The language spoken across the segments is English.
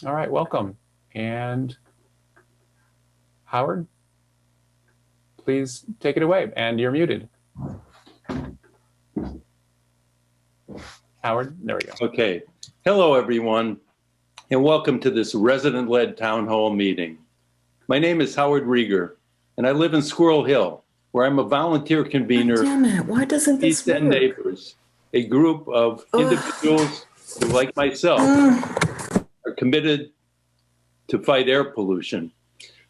All right, welcome. And Howard, please take it away. And you're muted. Howard, there we go. Okay. Hello, everyone, and welcome to this resident-led town hall meeting. My name is Howard Rieger, and I live in Squirrel Hill, where I'm a volunteer convener. God damn it, why doesn't this East End work? Neighbors, a group of individuals who, like myself, are committed to fight air pollution.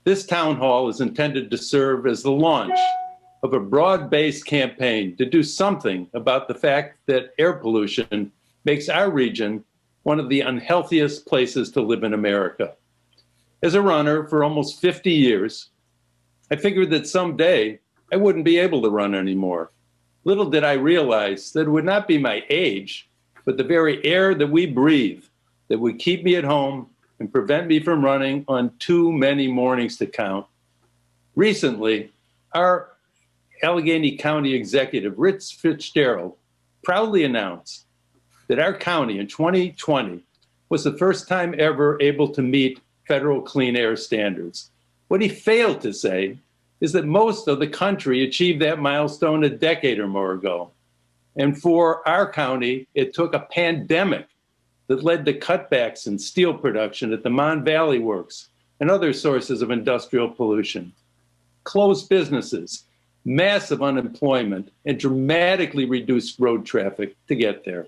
This town hall is intended to serve as the launch of a broad-based campaign to do something about the fact that air pollution makes our region one of the unhealthiest places to live in America. As a runner for almost 50 years, I figured that someday I wouldn't be able to run anymore. Little did I realize that it would not be my age, but the very air that we breathe that would keep me at home and prevent me from running on too many mornings to count. Recently, our Allegheny County Executive, Rich Fitzgerald, proudly announced that our county in 2020 was the first time ever able to meet federal clean air standards. What he failed to say is that most of the country achieved that milestone a decade or more ago. And for our county, it took a pandemic that led to cutbacks in steel production at the Mon Valley Works and other sources of industrial pollution, closed businesses, massive unemployment, and dramatically reduced road traffic to get there.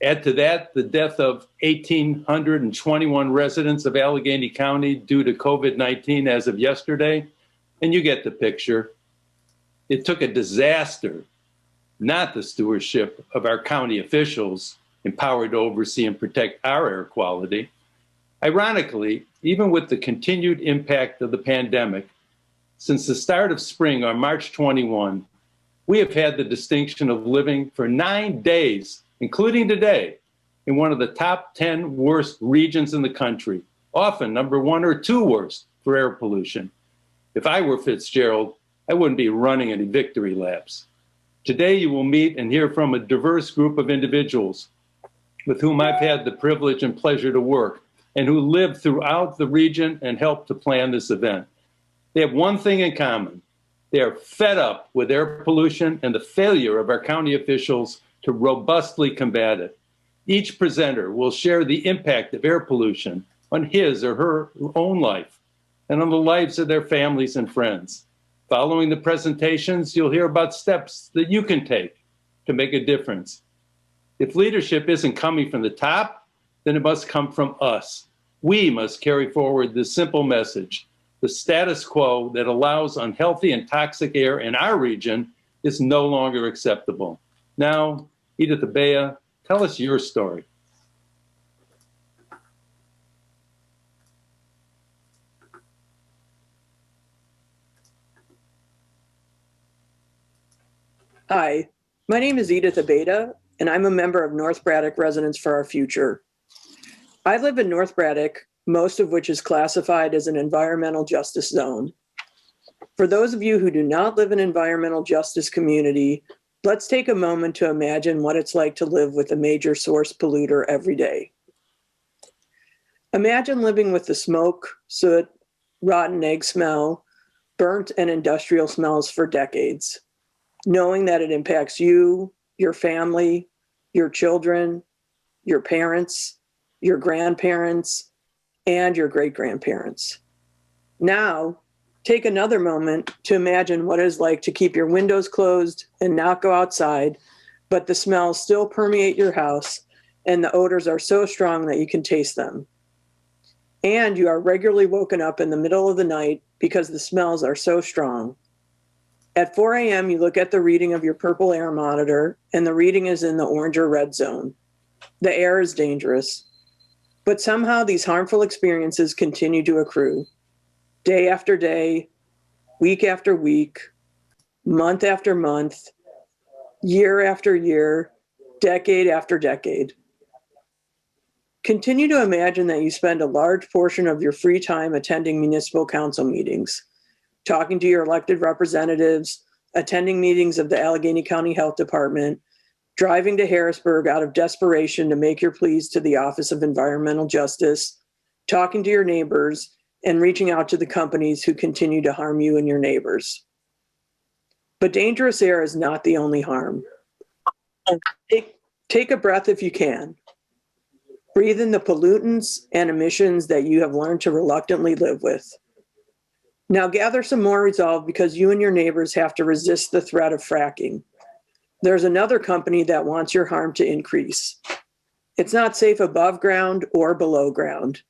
Add to that the death of 1,821 residents of Allegheny County due to COVID-19 as of yesterday, and you get the picture. It took a disaster, not the stewardship of our county officials empowered to oversee and protect our air quality. Ironically, even with the continued impact of the pandemic, since the start of spring on March 21, we have had the distinction of living for 9 days, including today, in one of the top 10 worst regions in the country, often number 1 or 2 worst for air pollution. If I were Fitzgerald, I wouldn't be running any victory laps. Today, you will meet and hear from a diverse group of individuals with whom I've had the privilege and pleasure to work and who live throughout the region and help to plan this event. They have one thing in common. They are fed up with air pollution and the failure of our county officials to robustly combat it. Each presenter will share the impact of air pollution on his or her own life and on the lives of their families and friends. Following the presentations, you'll hear about steps that you can take to make a difference. If leadership isn't coming from the top, then it must come from us. We must carry forward this simple message. The status quo that allows unhealthy and toxic air in our region is no longer acceptable. Now, Edith Abea, tell us your story. Hi, my name is Edith Abeda, and I'm a member of North Braddock Residents for Our Future. I live in North Braddock, most of which is classified as an environmental justice zone. For those of you who do not live in an environmental justice community, let's take a moment to imagine what it's like to live with a major source polluter every day. Imagine living with the smoke, soot, rotten egg smell, burnt and industrial smells for decades, knowing that it impacts you, your family, your children, your parents, your grandparents, and your great-grandparents. Now, take another moment to imagine what it's like to keep your windows closed and not go outside, but the smells still permeate your house and the odors are so strong that you can taste them. And you are regularly woken up in the middle of the night because the smells are so strong. At 4 a.m., you look at the reading of your purple air monitor, and the reading is in the orange or red zone. The air is dangerous. But somehow these harmful experiences continue to accrue. Day after day, week after week, month after month, year after year, decade after decade. Continue to imagine that you spend a large portion of your free time attending municipal council meetings, talking to your elected representatives, attending meetings of the Allegheny County Health Department, driving to Harrisburg out of desperation to make your pleas to the Office of Environmental Justice, talking to your neighbors, and reaching out to the companies who continue to harm you and your neighbors. But dangerous air is not the only harm. Take a breath if you can. Breathe in the pollutants and emissions that you have learned to reluctantly live with. Now gather some more resolve because you and your neighbors have to resist the threat of fracking. There's another company that wants your harm to increase. It's not safe above ground or below ground.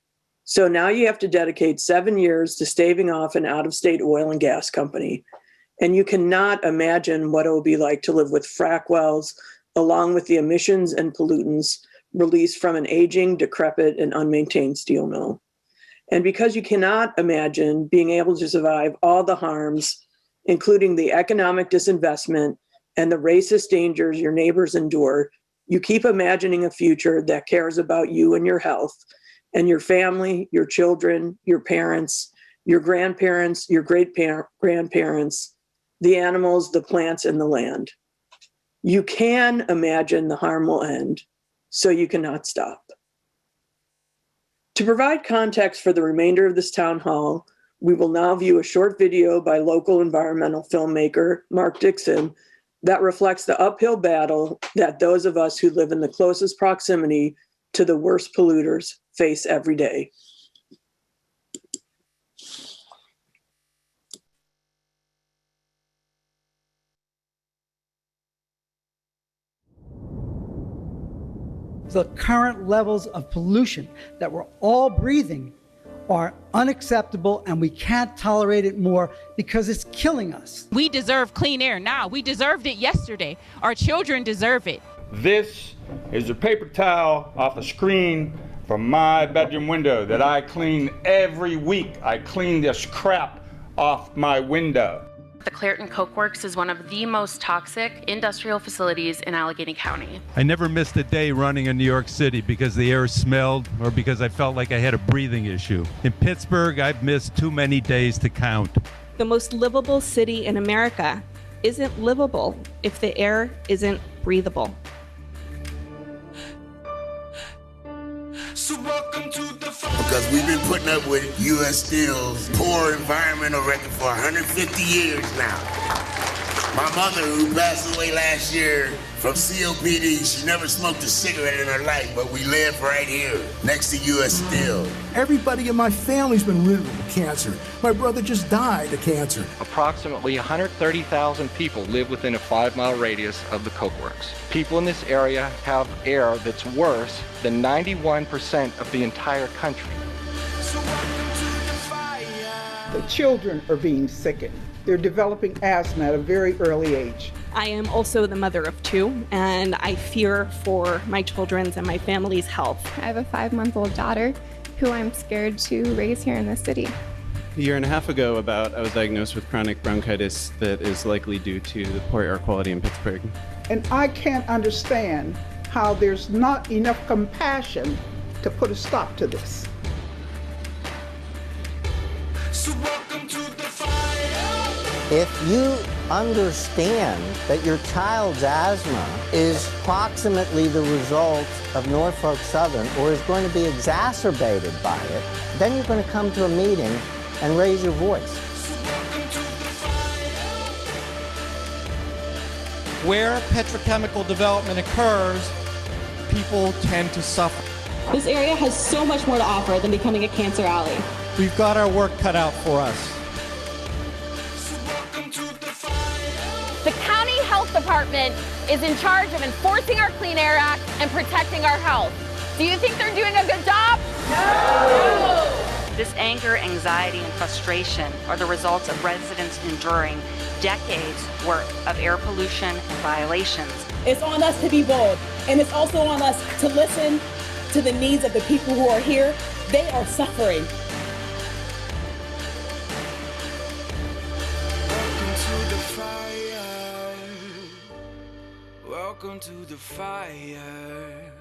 So now you have to dedicate 7 years to staving off an out-of-state oil and gas company. And you cannot imagine what it will be like to live with frack wells, along with the emissions and pollutants released from an aging, decrepit, and unmaintained steel mill. And because you cannot imagine being able to survive all the harms, including the economic disinvestment and the racist dangers your neighbors endure, you keep imagining a future that cares about you and your health, and your family, your children, your parents, your grandparents, your great-grandparents, the animals, the plants, and the land. You can imagine the harm will end, so you cannot stop. To provide context for the remainder of this town hall, we will now view a short video by local environmental filmmaker Mark Dixon that reflects the uphill battle that those of us who live in the closest proximity to the worst polluters face every day. The current levels of pollution that we're all breathing are unacceptable, and we can't tolerate it more because it's killing us. We deserve clean air now. We deserved it yesterday. Our children deserve it. This is a paper towel off a screen from my bedroom window that I clean every week. I clean this crap off my window. The Clairton Coke Works is one of the most toxic industrial facilities in Allegheny County. I never missed a day running in New York City because the air smelled or because I felt like I had a breathing issue. In Pittsburgh, I've missed too many days to count. The most livable city in America isn't livable if the air isn't breathable. So welcome to the fire. Because we've been putting up with U.S. Steel's poor environmental record for 150 years now. My mother, who passed away last year from COPD, she never smoked a cigarette in her life, but we live right here next to U.S. Steel. Everybody in my family's been riddled with cancer. My brother just died of cancer. Approximately 130,000 people live within a 5-mile radius of the Coke Works. People in this area have air that's worse than 91% of the entire country. The children are being sickened. They're developing asthma at a very early age. I am also the mother of 2, and I fear for my children's and my family's health. I have a 5-month-old daughter who I'm scared to raise here in the city. A year and a half ago, I was diagnosed with chronic bronchitis that is likely due to the poor air quality in Pittsburgh. And I can't understand how there's not enough compassion to put a stop to this. So welcome to the fire. If you understand that your child's asthma is approximately the result of Norfolk Southern or is going to be exacerbated by it, then you're going to come to a meeting and raise your voice. Where petrochemical development occurs, people tend to suffer. This area has so much more to offer than becoming a cancer alley. We've got our work cut out for us. The county health department is in charge of enforcing our Clean Air Act and protecting our health. Do you think they're doing a good job? No! This anger, anxiety, and frustration are the results of residents enduring decades' worth of air pollution and violations. It's on us to be bold, and it's also on us to listen to the needs of the people who are here. They are suffering. Welcome to the fire.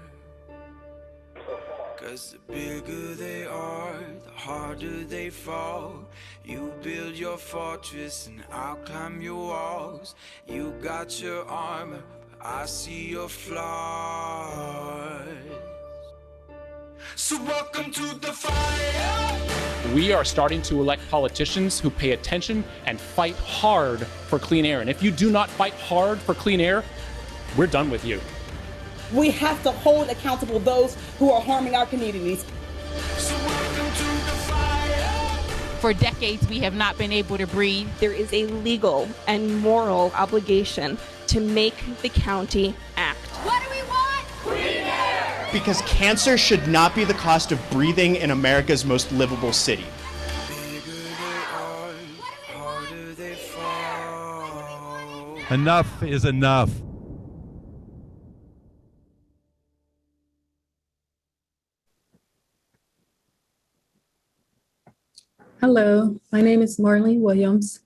'Cause the bigger they are, the harder they fall. You build your fortress and I'll climb your walls. You got your armor, but I see your flaws. So welcome to the fire. we are starting to elect politicians who pay attention and fight hard for clean air. And if you do not fight hard for clean air, we're done with you. We have to hold accountable those who are harming our communities. For decades, we have not been able to breathe. There is a legal and moral obligation to make the county act. What do we want? Clean air! Because cancer should not be the cost of breathing in America's most livable city. Enough is enough. Hello, my name is Marlene Williams.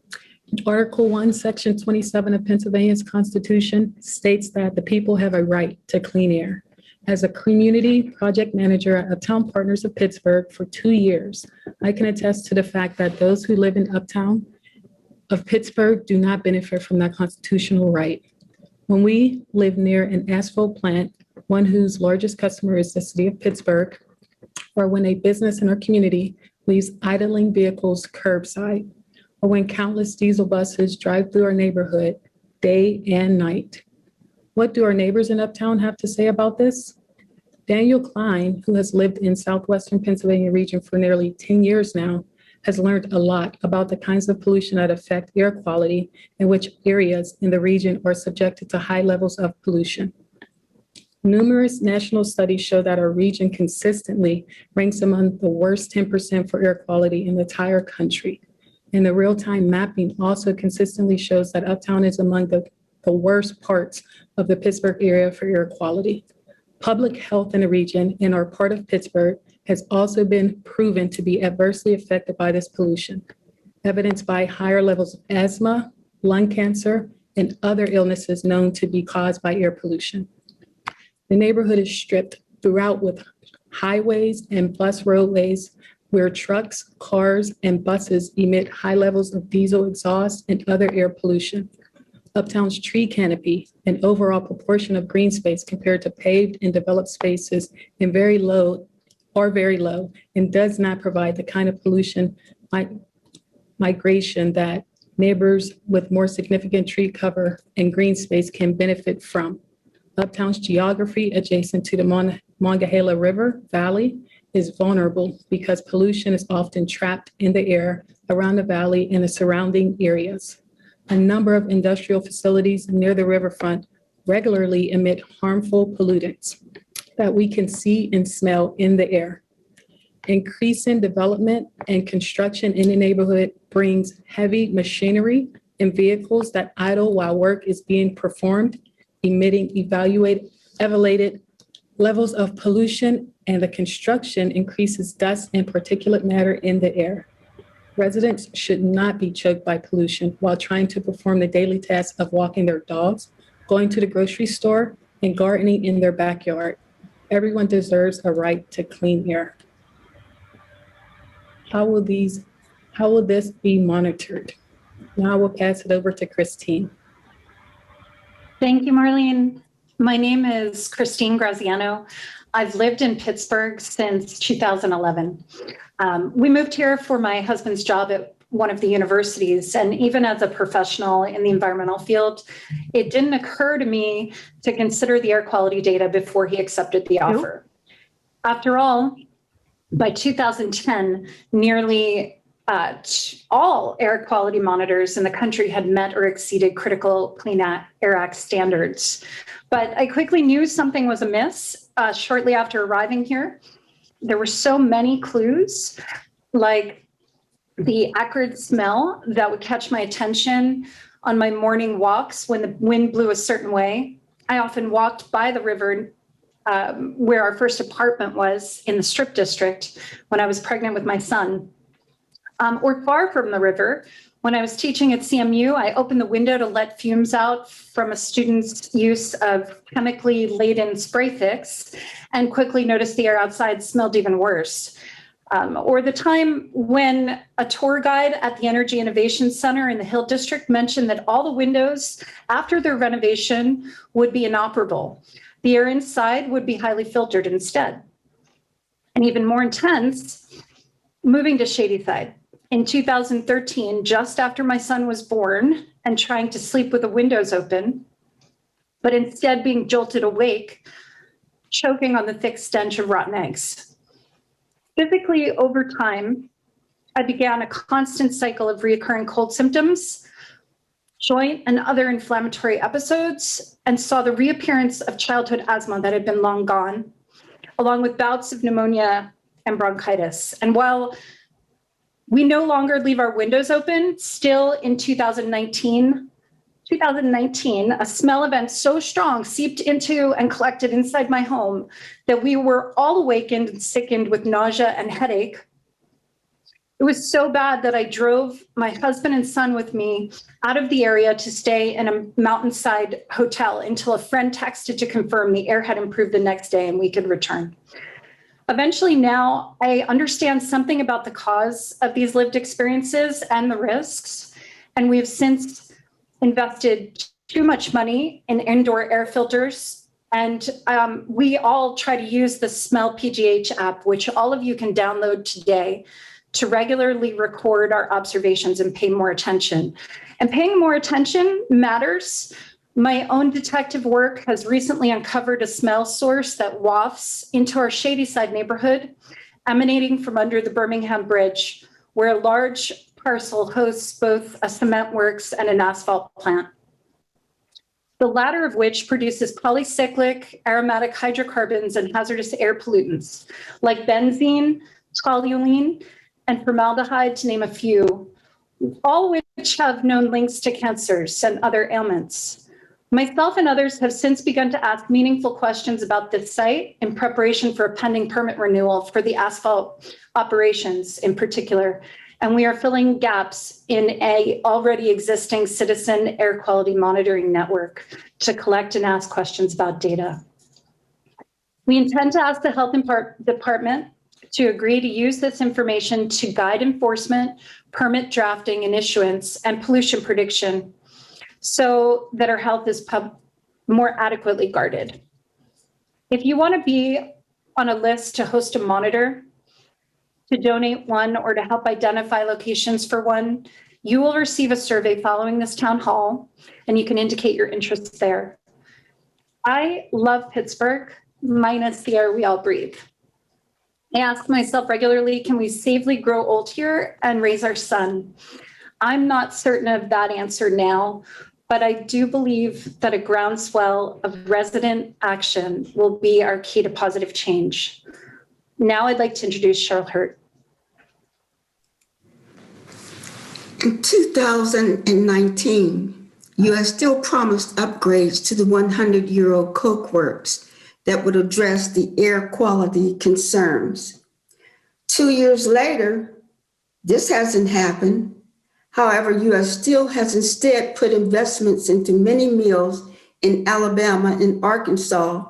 Article 1, Section 27 of Pennsylvania's Constitution states that the people have a right to clean air. As a community project manager at Uptown Partners of Pittsburgh for 2 years, I can attest to the fact that those who live in Uptown of Pittsburgh do not benefit from that constitutional right. When we live near an asphalt plant, one whose largest customer is the city of Pittsburgh, or when a business in our community leaves idling vehicles curbside, or when countless diesel buses drive through our neighborhood day and night. What do our neighbors in Uptown have to say about this? Daniel Klein, who has lived in southwestern Pennsylvania region for nearly 10 years now, has learned a lot about the kinds of pollution that affect air quality and which areas in the region are subjected to high levels of pollution. Numerous national studies show that our region consistently ranks among the worst 10% for air quality in the entire country. And the real-time mapping also consistently shows that Uptown is among the worst parts of the Pittsburgh area for air quality. Public health in the region and our part of Pittsburgh has also been proven to be adversely affected by this pollution, evidenced by higher levels of asthma, lung cancer, and other illnesses known to be caused by air pollution. The neighborhood is stripped throughout with highways and bus roadways where trucks, cars, and buses emit high levels of diesel exhaust and other air pollution. Uptown's tree canopy and overall proportion of green space compared to paved and developed spaces are very low and does not provide the kind of pollution migration that neighbors with more significant tree cover and green space can benefit from. Uptown's geography adjacent to the Monongahela River Valley is vulnerable because pollution is often trapped in the air around the valley and the surrounding areas. A number of industrial facilities near the riverfront regularly emit harmful pollutants that we can see and smell in the air. Increasing development and construction in the neighborhood brings heavy machinery and vehicles that idle while work is being performed, emitting elevated levels of pollution, and the construction increases dust and particulate matter in the air. Residents should not be choked by pollution while trying to perform the daily tasks of walking their dogs, going to the grocery store, and gardening in their backyard. Everyone deserves a right to clean air. How will this be monitored? Now I will pass it over to Christine. Thank you, Marlene. My name is Christine Graziano. I've lived in Pittsburgh since 2011. We moved here for my husband's job at one of the universities, and even as a professional in the environmental field, it didn't occur to me to consider the air quality data before he accepted the offer. After all, by 2010, nearly all air quality monitors in the country had met or exceeded critical Clean Air Act standards. But I quickly knew something was amiss shortly after arriving here. There were so many clues, like the acrid smell that would catch my attention on my morning walks when the wind blew a certain way. I often walked by the river where our first apartment was in the Strip District when I was pregnant with my son. Or far from the river, when I was teaching at CMU, I opened the window to let fumes out from a student's use of chemically laden spray thicks and quickly noticed the air outside smelled even worse. Or the time when a tour guide at the Energy Innovation Center in the Hill District mentioned that all the windows after their renovation would be inoperable. The air inside would be highly filtered instead. And even more intense, moving to Shadyside. In 2013, just after my son was born and trying to sleep with the windows open, but instead being jolted awake, choking on the thick stench of rotten eggs. Physically, over time, I began a constant cycle of recurring cold symptoms, joint and other inflammatory episodes, and saw the reappearance of childhood asthma that had been long gone, along with bouts of pneumonia and bronchitis. And while we no longer leave our windows open, still in 2019, a smell event so strong seeped into and collected inside my home that we were all awakened and sickened with nausea and headache. It was so bad that I drove my husband and son with me out of the area to stay in a mountainside hotel until a friend texted to confirm the air had improved the next day and we could return. Eventually now I understand something about the cause of these lived experiences and the risks, and we have since invested too much money in indoor air filters. And we all try to use the Smell PGH app, which all of you can download today, to regularly record our observations and pay more attention. And paying more attention matters. My own detective work has recently uncovered a smell source that wafts into our Shadyside neighborhood, emanating from under the Birmingham Bridge, where a large parcel hosts both a cement works and an asphalt plant, the latter of which produces polycyclic aromatic hydrocarbons and hazardous air pollutants like benzene, toluene, and formaldehyde, to name a few, all which have known links to cancers and other ailments. Myself and others have since begun to ask meaningful questions about this site in preparation for a pending permit renewal for the asphalt operations in particular. And we are filling gaps in a already existing citizen air quality monitoring network to collect and ask questions about data. We intend to ask the health department to agree to use this information to guide enforcement, permit drafting and issuance, and pollution prediction so that our health is more adequately guarded. If you want to be on a list to host a monitor, to donate one, or to help identify locations for one, you will receive a survey following this town hall, and you can indicate your interests there. I love Pittsburgh, minus the air we all breathe. I ask myself regularly, can we safely grow old here and raise our son? I'm not certain of that answer now, but I do believe that a groundswell of resident action will be our key to positive change. Now I'd like to introduce Cheryl Hurt. In 2019, U.S. still promised upgrades to the 100-year-old Coke Works that would address the air quality concerns. 2 years later, this hasn't happened. However, U.S. still has instead put investments into many mills in Alabama and Arkansas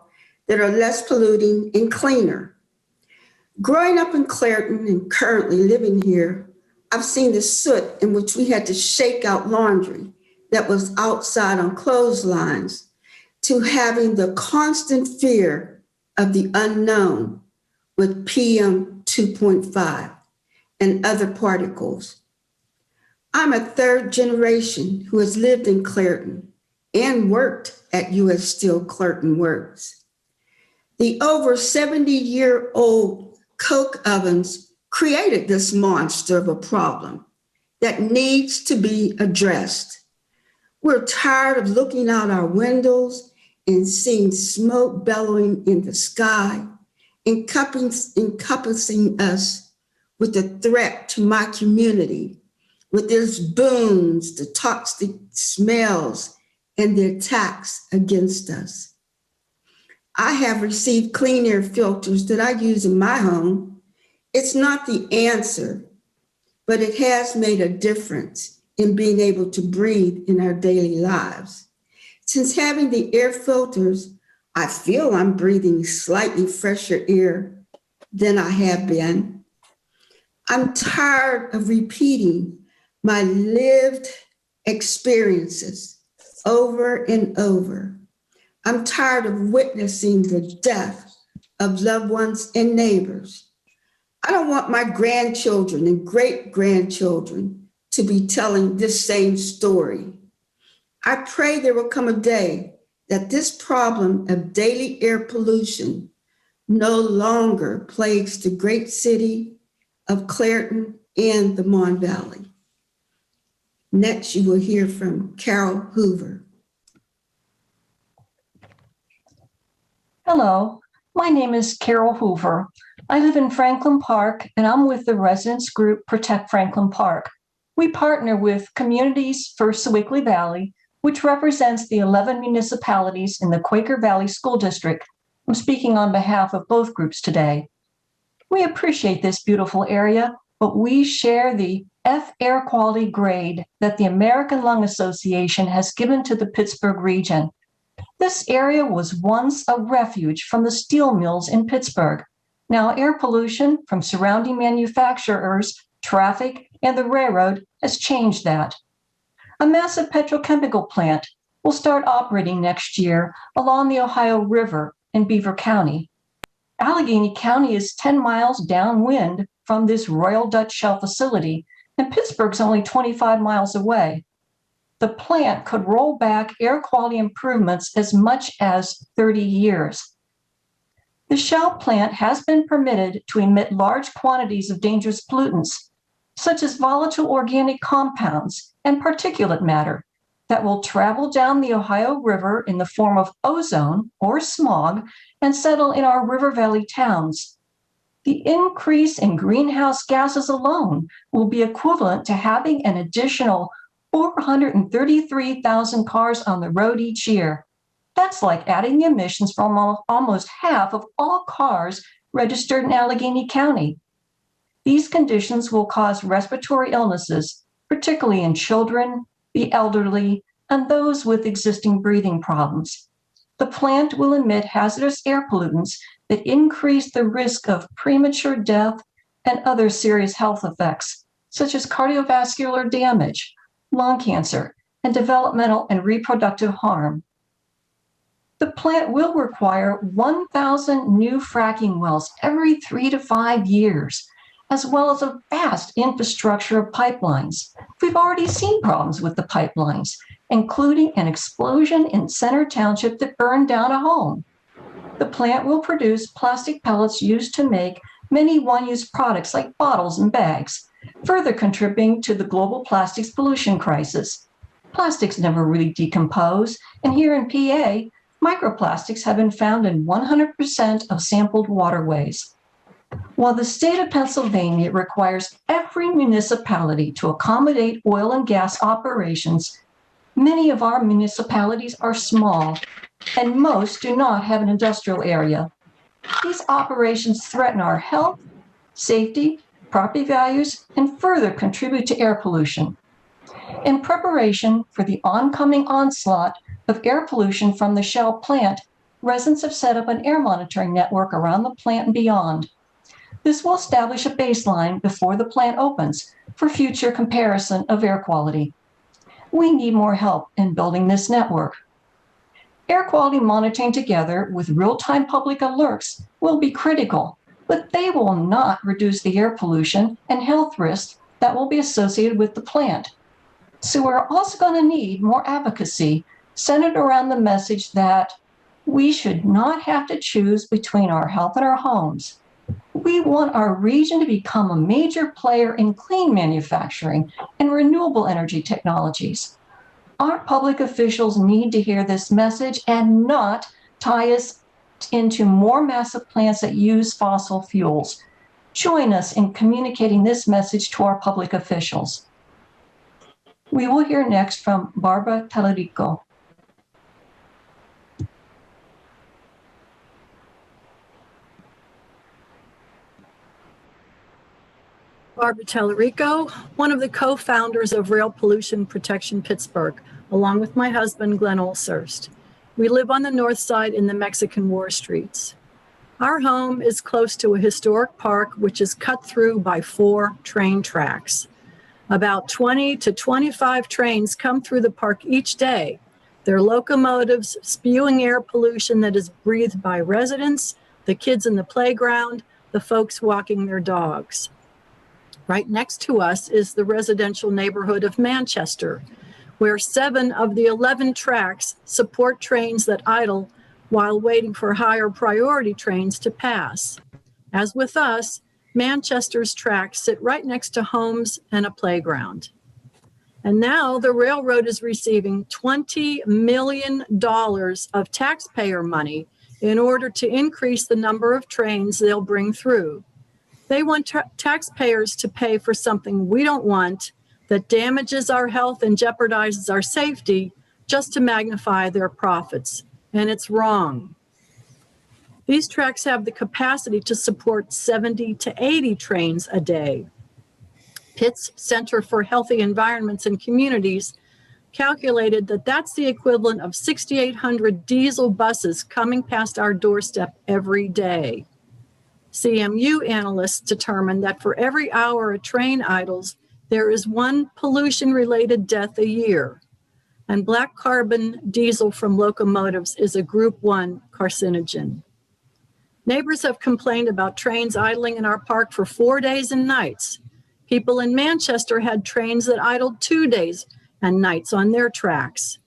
that are less polluting and cleaner. Growing up in Clairton and currently living here, I've seen the soot in which we had to shake out laundry that was outside on clotheslines, to having the constant fear of the unknown with PM 2.5 and other particles. I'm a third generation who has lived in Clairton and worked at U.S. Steel Clairton Works. The over 70-year-old coke ovens created this monster of a problem that needs to be addressed. We're tired of looking out our windows and seeing smoke bellowing in the sky, encompassing us with a threat to my community, with its booms, the toxic smells, and the attacks against us. I have received clean air filters that I use in my home. It's not the answer, but it has made a difference in being able to breathe in our daily lives. Since having the air filters, I feel I'm breathing slightly fresher air than I have been. I'm tired of repeating my lived experiences over and over. I'm tired of witnessing the death of loved ones and neighbors. I don't want my grandchildren and great-grandchildren to be telling this same story. I pray there will come a day that this problem of daily air pollution no longer plagues the great city of Clairton and the Mon Valley. Next, you will hear from Carol Hoover. Hello, my name is Carol Hoover. I live in Franklin Park, and I'm with the residents group Protect Franklin Park. We partner with Communities for Sewickley Valley, which represents the 11 municipalities in the Quaker Valley School District. I'm speaking on behalf of both groups today. We appreciate this beautiful area, but we share the F air quality grade that the American Lung Association has given to the Pittsburgh region. This area was once a refuge from the steel mills in Pittsburgh. Now air pollution from surrounding manufacturers, traffic, and the railroad has changed that. A massive petrochemical plant will start operating next year along the Ohio River in Beaver County. Allegheny County is 10 miles downwind from this Royal Dutch Shell facility, and Pittsburgh's only 25 miles away. The plant could roll back air quality improvements as much as 30 years. The Shell plant has been permitted to emit large quantities of dangerous pollutants, such as volatile organic compounds and particulate matter that will travel down the Ohio River in the form of ozone or smog and settle in our river valley towns. The increase in greenhouse gases alone will be equivalent to having an additional 433,000 cars on the road each year. That's like adding the emissions from almost half of all cars registered in Allegheny County. These conditions will cause respiratory illnesses, particularly in children, the elderly, and those with existing breathing problems. The plant will emit hazardous air pollutants that increase the risk of premature death and other serious health effects, such as cardiovascular damage, lung cancer, and developmental and reproductive harm. The plant will require 1,000 new fracking wells every 3 to 5 years, as well as a vast infrastructure of pipelines. We've already seen problems with the pipelines, including an explosion in Center Township that burned down a home. The plant will produce plastic pellets used to make many one-use products like bottles and bags, further contributing to the global plastics pollution crisis. Plastics never really decompose, and here in PA, microplastics have been found in 100% of sampled waterways. While the state of Pennsylvania requires every municipality to accommodate oil and gas operations, many of our municipalities are small, and most do not have an industrial area. These operations threaten our health, safety, property values, and further contribute to air pollution. In preparation for the oncoming onslaught of air pollution from the Shell plant, residents have set up an air monitoring network around the plant and beyond. This will establish a baseline before the plant opens for future comparison of air quality. We need more help in building this network. Air quality monitoring together with real-time public alerts will be critical, but they will not reduce the air pollution and health risks that will be associated with the plant. So we're also going to need more advocacy centered around the message that we should not have to choose between our health and our homes. We want our region to become a major player in clean manufacturing and renewable energy technologies. Our public officials need to hear this message and not tie us into more massive plants that use fossil fuels. Join us in communicating this message to our public officials. We will hear next from Barbara Telerico. Barbara Telerico, one of the co-founders of Rail Pollution Protection Pittsburgh, along with my husband, Glenn Olshurst. We live on the north side in the Mexican War streets. Our home is close to a historic park, which is cut through by 4 train tracks. About 20 to 25 trains come through the park each day. Their locomotives spewing air pollution that is breathed by residents, the kids in the playground, the folks walking their dogs. Right next to us is the residential neighborhood of Manchester, where 7 of the 11 tracks support trains that idle while waiting for higher priority trains to pass. As with us, Manchester's tracks sit right next to homes and a playground. And now the railroad is receiving $20 million of taxpayer money in order to increase the number of trains they'll bring through. They want taxpayers to pay for something we don't want, that damages our health and jeopardizes our safety, just to magnify their profits. And it's wrong. These tracks have the capacity to support 70 to 80 trains a day. Pitt's Center for Healthy Environments and Communities calculated that that's the equivalent of 6,800 diesel buses coming past our doorstep every day. CMU analysts determined that for every hour a train idles, there is 1 pollution-related death a year. And black carbon diesel from locomotives is a Group 1 carcinogen. Neighbors have complained about trains idling in our park for 4 days and nights. People in Manchester had trains that idled 2 days and nights on their tracks.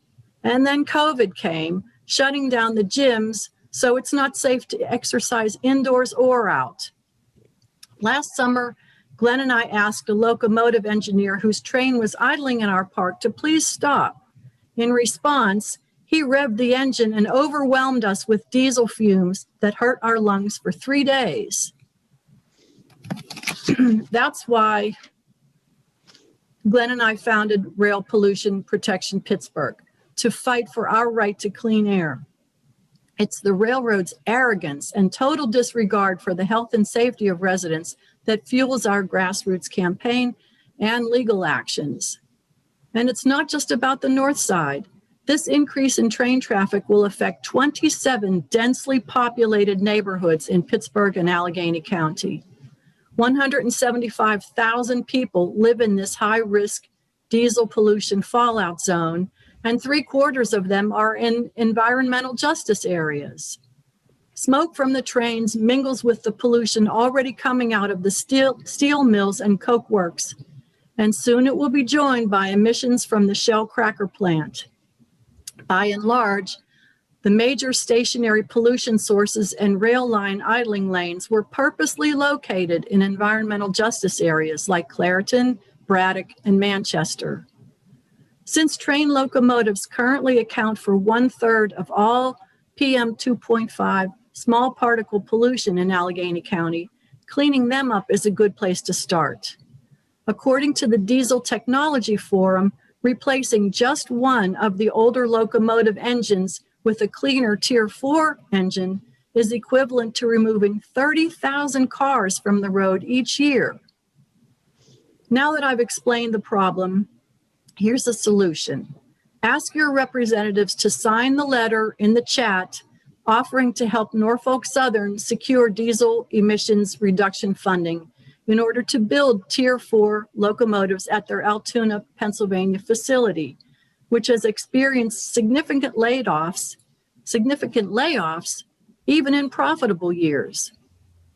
And then COVID came, shutting down the gyms, so it's not safe to exercise indoors or out. Last summer, Glenn and I asked a locomotive engineer whose train was idling in our park to please stop. In response, he revved the engine and overwhelmed us with diesel fumes that hurt our lungs for 3 days. That's why Glenn and I founded Rail Pollution Protection Pittsburgh, to fight for our right to clean air. It's the railroad's arrogance and total disregard for the health and safety of residents that fuels our grassroots campaign and legal actions. And it's not just about the north side. This increase in train traffic will affect 27 densely populated neighborhoods in Pittsburgh and Allegheny County. 175,000 people live in this high-risk diesel pollution fallout zone, and 3/4 of them are in environmental justice areas. Smoke from the trains mingles with the pollution already coming out of the steel mills and coke works, and soon it will be joined by emissions from the Shell cracker plant. By and large, the major stationary pollution sources and rail line idling lanes were purposely located in environmental justice areas like Clareton, Braddock, and Manchester. Since train locomotives currently account for 1/3 of all PM 2.5 small particle pollution in Allegheny County, cleaning them up is a good place to start. According to the Diesel Technology Forum, replacing just one of the older locomotive engines with a cleaner Tier 4 engine is equivalent to removing 30,000 cars from the road each year. Now that I've explained the problem, here's a solution. Ask your representatives to sign the letter in the chat offering to help Norfolk Southern secure diesel emissions reduction funding in order to build Tier 4 locomotives at their Altoona, Pennsylvania facility, which has experienced significant layoffs, even in profitable years.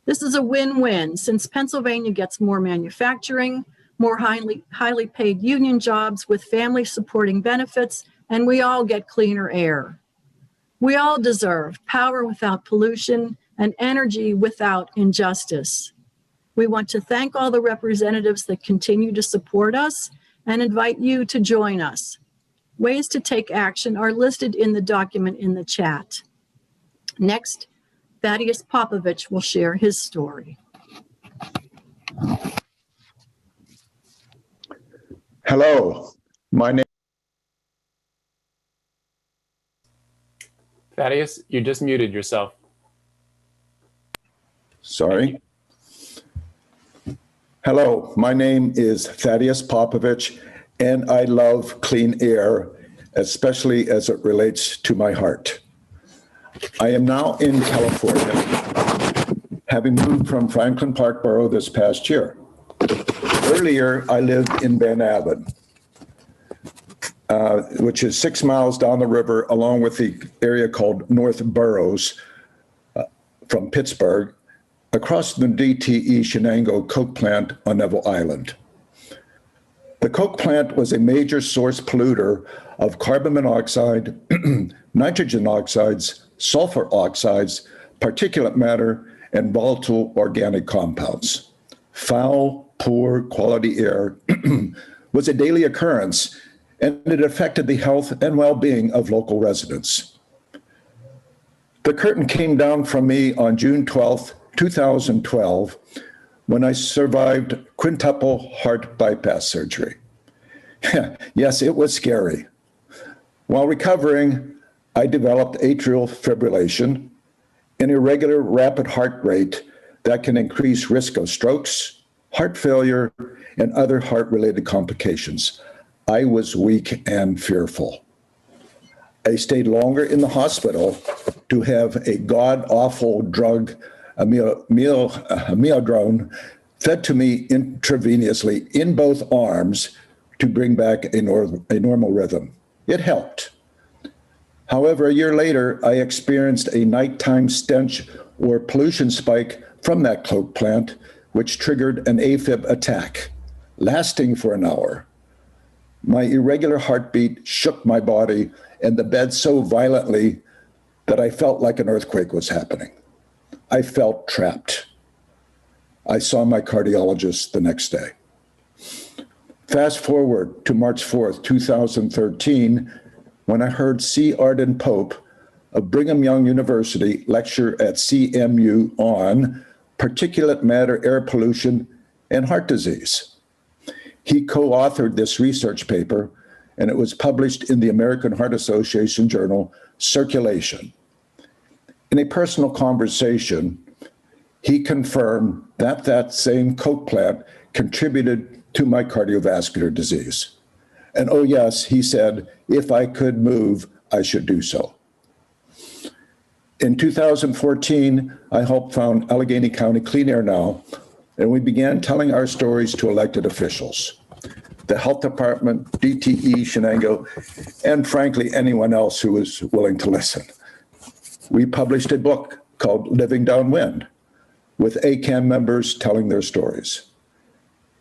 This is a win-win since Pennsylvania gets more manufacturing, more highly paid union jobs with family supporting benefits, and we all get cleaner air. We all deserve power without pollution and energy without injustice. We want to thank all the representatives that continue to support us and invite you to join us. Ways to take action are listed in the document in the chat. Next, Thaddeus Popovich will share his story. Hello, my name. Thaddeus, you just muted yourself. Sorry. Hello, my name is Thaddeus Popovich, and I love clean air, especially as it relates to my heart. I am now in California, having moved from Franklin Park Borough this past year. Earlier, I lived in Van Aven, which is 6 miles down the river, along with the area called North Burroughs from Pittsburgh, across the DTE Shenango coke plant on Neville Island. The coke plant was a major source polluter of carbon monoxide, nitrogen oxides, sulfur oxides, particulate matter, and volatile organic compounds. Foul, poor quality air was a daily occurrence, and it affected the health and well-being of local residents. The curtain came down from me on June 12th, 2012, when I survived quintuple heart bypass surgery. Yes, it was scary. While recovering, I developed atrial fibrillation, an irregular rapid heart rate that can increase risk of strokes, heart failure, and other heart-related complications. I was weak and fearful. I stayed longer in the hospital to have a god-awful drug, amiodarone, fed to me intravenously in both arms to bring back a normal rhythm. It helped. However, a year later, I experienced a nighttime stench or pollution spike from that coke plant, which triggered an AFib attack, lasting for an hour. My irregular heartbeat shook my body and the bed so violently that I felt like an earthquake was happening. I felt trapped. I saw my cardiologist the next day. Fast forward to March 4th, 2013, when I heard C. Arden Pope of Brigham Young University lecture at CMU on particulate matter, air pollution, and heart disease. He co-authored this research paper, and it was published in the American Heart Association journal, Circulation. In a personal conversation, he confirmed that that same coke plant contributed to my cardiovascular disease. And oh yes, he said, if I could move, I should do so. In 2014, I helped found Allegheny County Clean Air Now, and we began telling our stories to elected officials, the health department, DTE, Shenango, and frankly, anyone else who was willing to listen. We published a book called Living Downwind, with ACAM members telling their stories.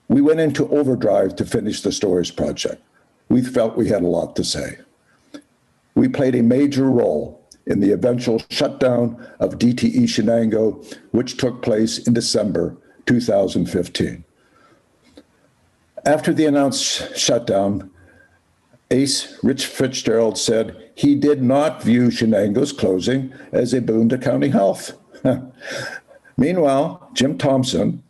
We went into overdrive to finish the Stories Project. We felt we had a lot to say. We played a major role in the eventual shutdown of DTE Shenango, which took place in December 2015. After the announced shutdown, Ace Rich Fitzgerald said he did not view Shenango's closing as a boon to county health. Meanwhile, Jim Thompson,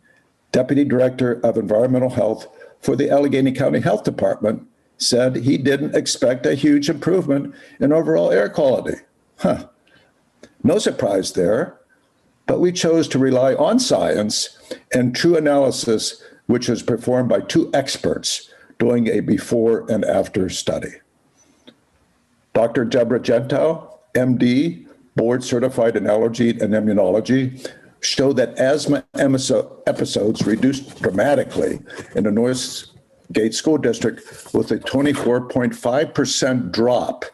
Deputy Director of Environmental Health for the Allegheny County Health Department, said he didn't expect a huge improvement in overall air quality. No surprise there, but we chose to rely on science and true analysis, which was performed by two experts doing a before and after study. Dr. Deborah Gentile, MD, board certified in allergy and immunology, showed that asthma episodes reduced dramatically in the Northgate School District with a 24.5% drop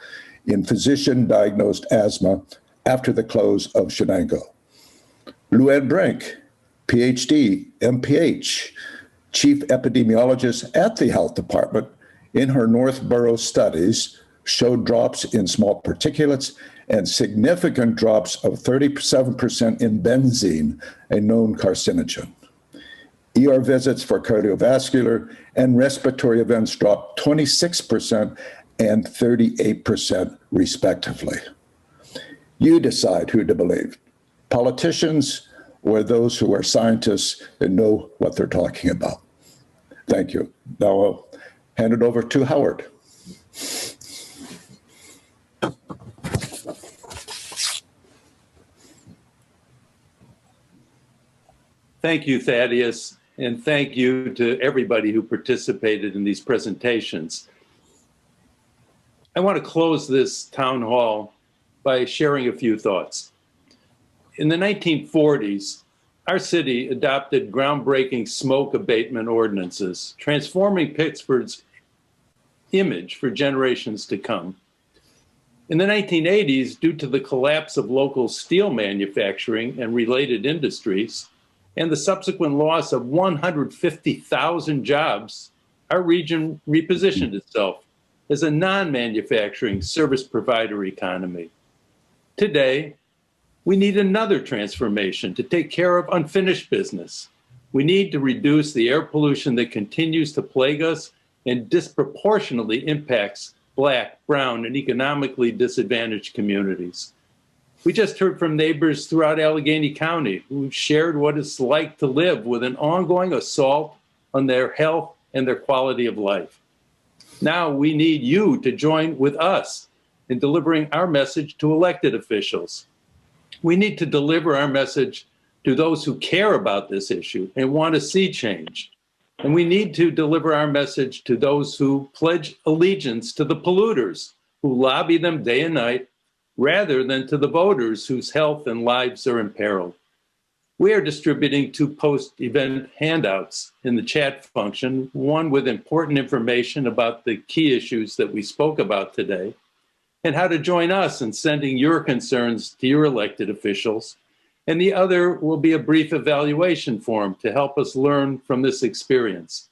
in physician-diagnosed asthma after the close of Shenango. Luann Brink, PhD, MPH, chief epidemiologist at the health department, in her Northborough studies showed drops in small particulates and significant drops of 37% in benzene, a known carcinogen. ER visits for cardiovascular and respiratory events dropped 26% and 38% respectively. You decide who to believe, politicians or those who are scientists and know what they're talking about. Thank you. Now I'll hand it over to Howard. Thank you, Thaddeus, and thank you to everybody who participated in these presentations. I want to close this town hall by sharing a few thoughts. In the 1940s, our city adopted groundbreaking smoke abatement ordinances, transforming Pittsburgh's image for generations to come. In the 1980s, due to the collapse of local steel manufacturing and related industries, and the subsequent loss of 150,000 jobs, our region repositioned itself as a non-manufacturing service provider economy. Today, we need another transformation to take care of unfinished business. We need to reduce the air pollution that continues to plague us and disproportionately impacts Black, brown, and economically disadvantaged communities. We just heard from neighbors throughout Allegheny County who shared what it's like to live with an ongoing assault on their health and their quality of life. Now we need you to join with us in delivering our message to elected officials. We need to deliver our message to those who care about this issue and want to see change. And we need to deliver our message to those who pledge allegiance to the polluters, who lobby them day and night, rather than to the voters whose health and lives are imperiled. We are distributing 2 post-event handouts in the chat function, one with important information about the key issues that we spoke about today, and how to join us in sending your concerns to your elected officials. And the other will be a brief evaluation form to help us learn from this experience.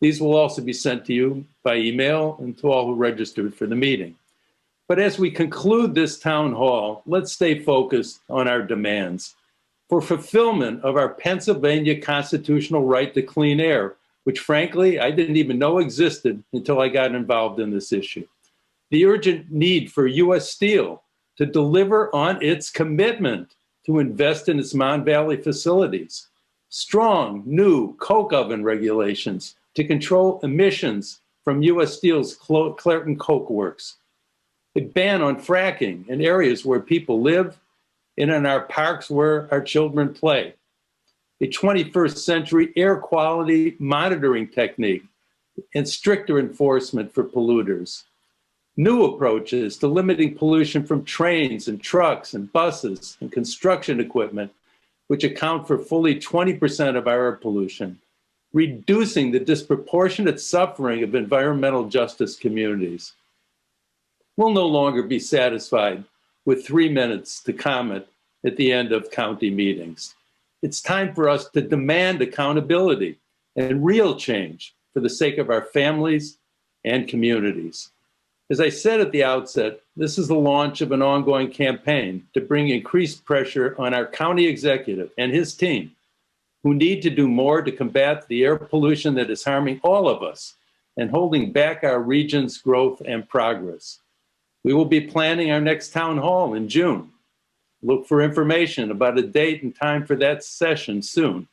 These will also be sent to you by email and to all who registered for the meeting. But as we conclude this town hall, let's stay focused on our demands for fulfillment of our Pennsylvania constitutional right to clean air, which frankly, I didn't even know existed until I got involved in this issue. The urgent need for U.S. Steel to deliver on its commitment to invest in its Mon Valley facilities. Strong, new coke oven regulations to control emissions from U.S. Steel's Clairton Coke Works. A ban on fracking in areas where people live and in our parks where our children play. A 21st century air quality monitoring technique and stricter enforcement for polluters. New approaches to limiting pollution from trains and trucks and buses and construction equipment, which account for fully 20% of our air pollution. Reducing the disproportionate suffering of environmental justice communities. We'll no longer be satisfied with 3 minutes to comment at the end of county meetings. It's time for us to demand accountability and real change for the sake of our families and communities. As I said at the outset, this is the launch of an ongoing campaign to bring increased pressure on our county executive and his team, who need to do more to combat the air pollution that is harming all of us and holding back our region's growth and progress. We will be planning our next town hall in June. Look for information about a date and time for that session soon.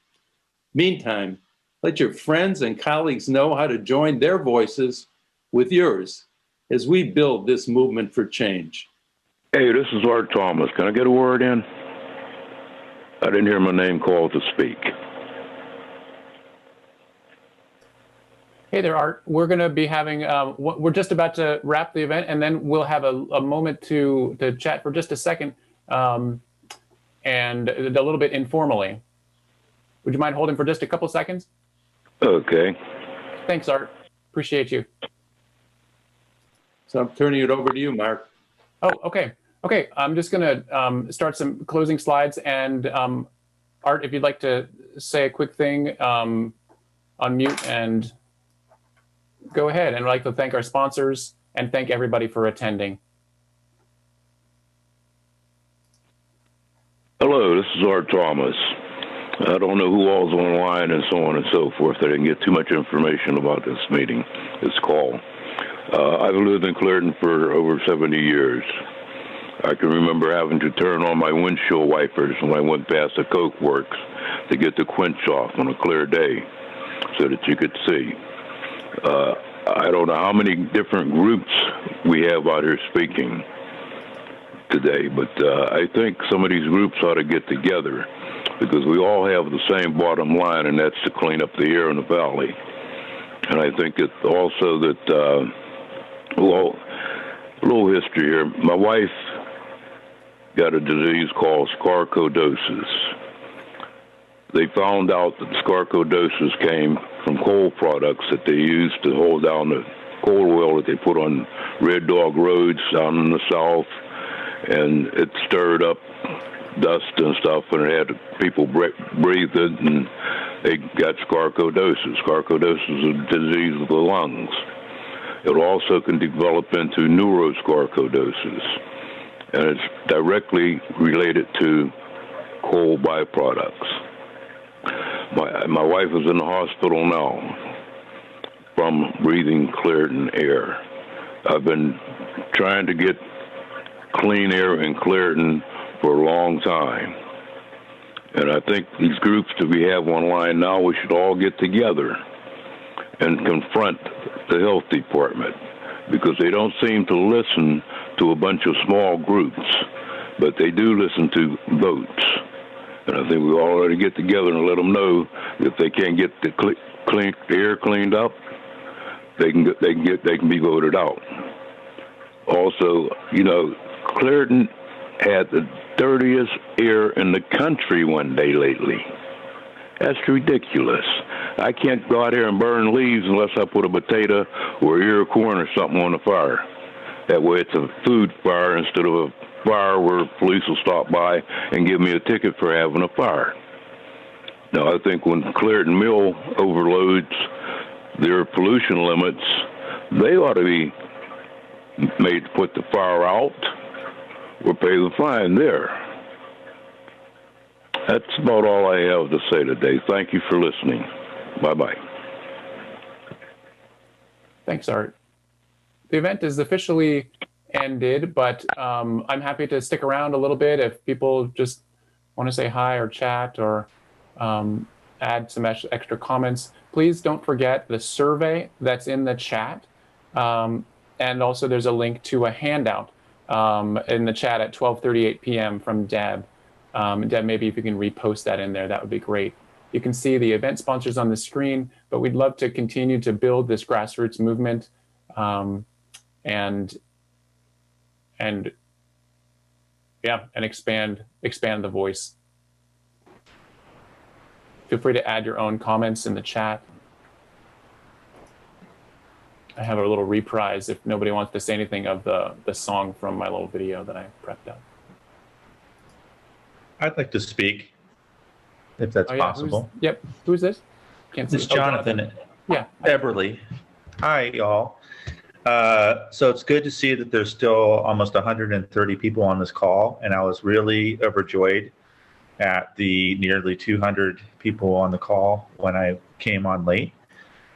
Meantime, let your friends and colleagues know how to join their voices with yours as we build this movement for change. Hey, this is Art Thomas. Can I get a word in? I didn't hear my name called to speak. Hey there, Art. We're going to be having, we're just about to wrap the event, and then we'll have a moment to chat for just a second, and a little bit informally. Would you mind holding for just a couple seconds? Okay. Thanks, Art. Appreciate you. So I'm turning it over to you, Mark. Oh, okay. Okay, I'm just going to start some closing slides, and Art, if you'd like to say a quick thing, unmute and go ahead. And I'd like to thank our sponsors and thank everybody for attending. Hello, this is Art Thomas. I don't know who all's online and so on and so forth. I didn't get too much information about this meeting, this call. I've lived in Clairton for over 70 years. I can remember having to turn on my windshield wipers when I went past the Coke Works to get the quench off on a clear day so that you could see. I don't know how many different groups we have out here speaking today, but I think some of these groups ought to get together because we all have the same bottom line, and that's to clean up the air in the valley. And I think it also that, well, a little history here. My wife got a disease called sarcoidosis. They found out that sarcoidosis came from coal products that they used to hold down the coal oil that they put on Red Dog roads down in the south, and it stirred up dust and stuff, and it had people breathe it, and they got sarcoidosis. Sarcoidosis is a disease of the lungs. It also can develop into neurosarcoidosis, and it's directly related to coal byproducts. My wife is in the hospital now from breathing Clairton air. I've been trying to get clean air in Clairton for a long time. And I think these groups that we have online now, we should all get together and confront the health department, because they don't seem to listen to a bunch of small groups, but they do listen to votes. And I think we all ought to get together and let them know if they can't get the air cleaned up, they can be voted out. Also, you know, Clairton had the dirtiest air in the country one day lately. That's ridiculous. I can't go out here and burn leaves unless I put a potato or ear of corn or something on the fire. That way it's a food fire instead of a fire where police will stop by and give me a ticket for having a fire. Now, I think when Clairton Mill overloads their pollution limits, they ought to be made to put the fire out or pay the fine there. That's about all I have to say today. Thank you for listening. Bye-bye. Thanks, Art. The event is officially ended, but I'm happy to stick around a little bit if people just want to say hi or chat or add some extra comments. Please don't forget the survey that's in the chat. And also there's a link to a handout in the chat at 12:38 p.m. from Deb. Deb, maybe if you can repost that in there, that would be great. You can see the event sponsors on the screen, but we'd love to continue to build this grassroots movement and expand the voice. Feel free to add your own comments in the chat. I have a little reprise if nobody wants to say anything of the song from my little video that I prepped up. I'd like to speak, if that's possible. Who's this? Can't see. It's Jonathan. Yeah. Eberly. Hi, y'all. So it's good to see that there's still almost 130 people on this call, and I was really overjoyed at the nearly 200 people on the call when I came on late.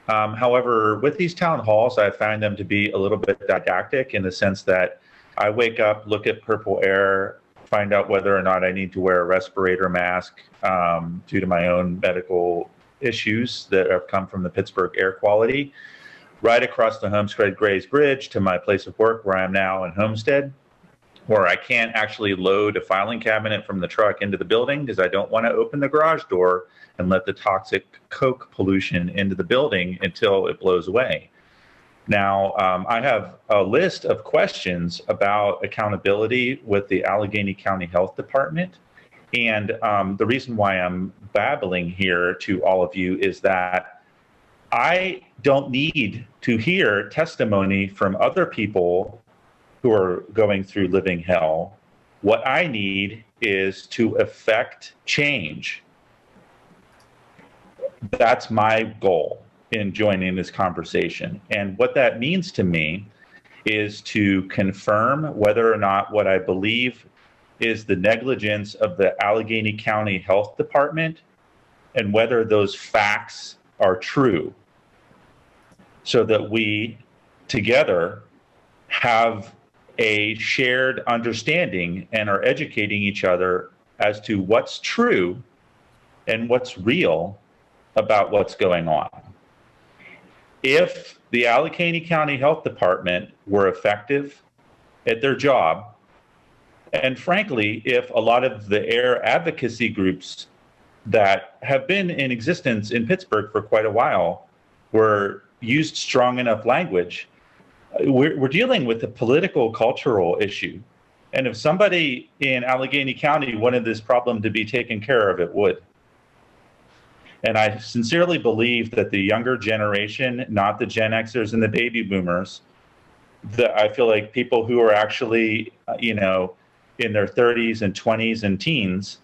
However, with these town halls, I find them to be a little bit didactic in the sense that I wake up, look at purple air, find out whether or not I need to wear a respirator mask due to my own medical issues that have come from the Pittsburgh air quality, right across the Homestead Grays Bridge to my place of work where I'm now in Homestead, where I can't actually load a filing cabinet from the truck into the building because I don't want to open the garage door and let the toxic coke pollution into the building until it blows away. Now, I have a list of questions about accountability with the Allegheny County Health Department. And the reason why I'm babbling here to all of you is that I don't need to hear testimony from other people who are going through living hell. What I need is to effect change. That's my goal in joining this conversation. And what that means to me is to confirm whether or not what I believe is the negligence of the Allegheny County Health Department and whether those facts are true, so that we together have a shared understanding and are educating each other as to what's true and what's real about what's going on. If the Allegheny County Health Department were effective at their job, and frankly, if a lot of the air advocacy groups that have been in existence in Pittsburgh for quite a while were used strong enough language, we're dealing with a political cultural issue. And if somebody in Allegheny County wanted this problem to be taken care of, it would. And I sincerely believe that the younger generation, not the Gen Xers and the baby boomers, that I feel like people who are actually, in their 30s and 20s and teens,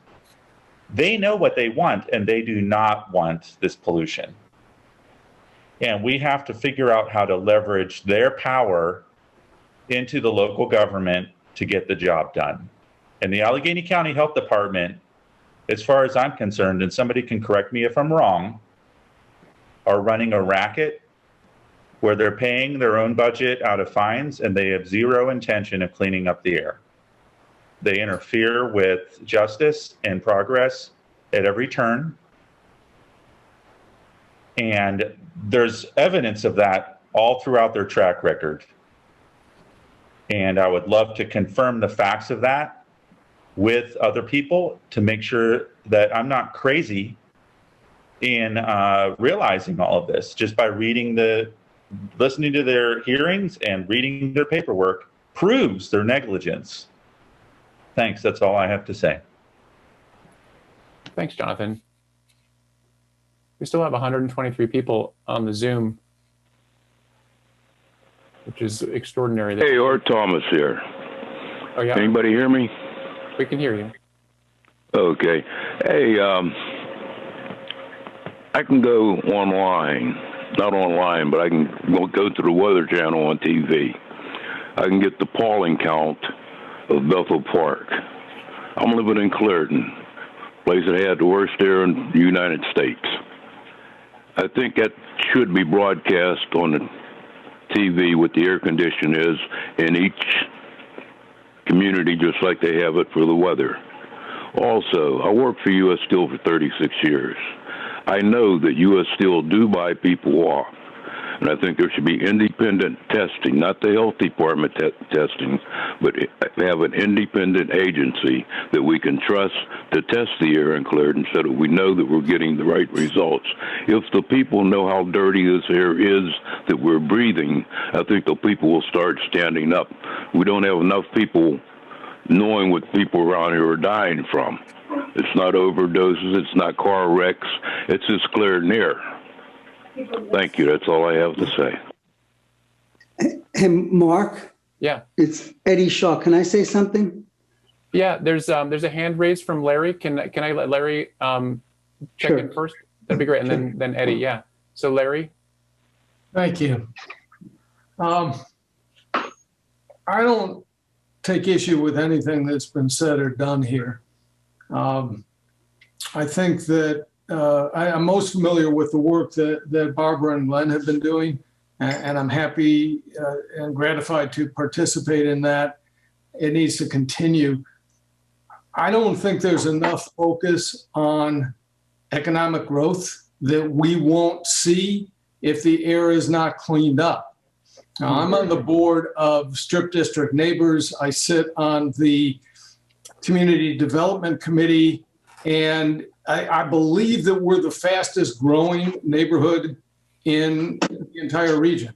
they know what they want, and they do not want this pollution. And we have to figure out how to leverage their power into the local government to get the job done. And the Allegheny County Health Department, as far as I'm concerned, and somebody can correct me if I'm wrong, are running a racket where they're paying their own budget out of fines, and they have zero intention of cleaning up the air. They interfere with justice and progress at every turn. And there's evidence of that all throughout their track record. And I would love to confirm the facts of that with other people to make sure that I'm not crazy in realizing all of this just by listening to their hearings and reading their paperwork proves their negligence. Thanks. That's all I have to say. Thanks, Jonathan. We still have 123 people on the Zoom, which is extraordinary. Hey, Art Thomas here. Oh, yeah? Anybody hear me? We can hear you. Okay. Hey, I can go online, not online, but I can go to the Weather Channel on TV. I can get the polling count of Bethel Park. I'm living in Clearton, place that had the worst air in the United States. I think that should be broadcast on the TV what the air condition is in each community, just like they have it for the weather. Also, I worked for U.S. Steel for 36 years. I know that U.S. Steel do buy people off, and I think there should be independent testing, not the health department testing, but have an independent agency that we can trust to test the air in Clearton so that we know that we're getting the right results. If the people know how dirty this air is that we're breathing, I think the people will start standing up. We don't have enough people knowing what people around here are dying from. It's not overdoses, it's not car wrecks, it's just Clearton air. Thank you. That's all I have to say. Hey, Mark. Yeah. It's Eddie Shaw. Can I say something? Yeah, there's a hand raised from Larry. Can I let Larry check in first? That'd be great. And then Eddie. Yeah. So Larry. Thank you. I don't take issue with anything that's been said or done here. I think that I'm most familiar with the work that Barbara and Glenn have been doing, and I'm happy and gratified to participate in that. It needs to continue. I don't think there's enough focus on economic growth that we won't see if the air is not cleaned up. Now, I'm on the board of Strip District Neighbors. I sit on the Community Development Committee, and I believe that we're the fastest growing neighborhood in the entire region.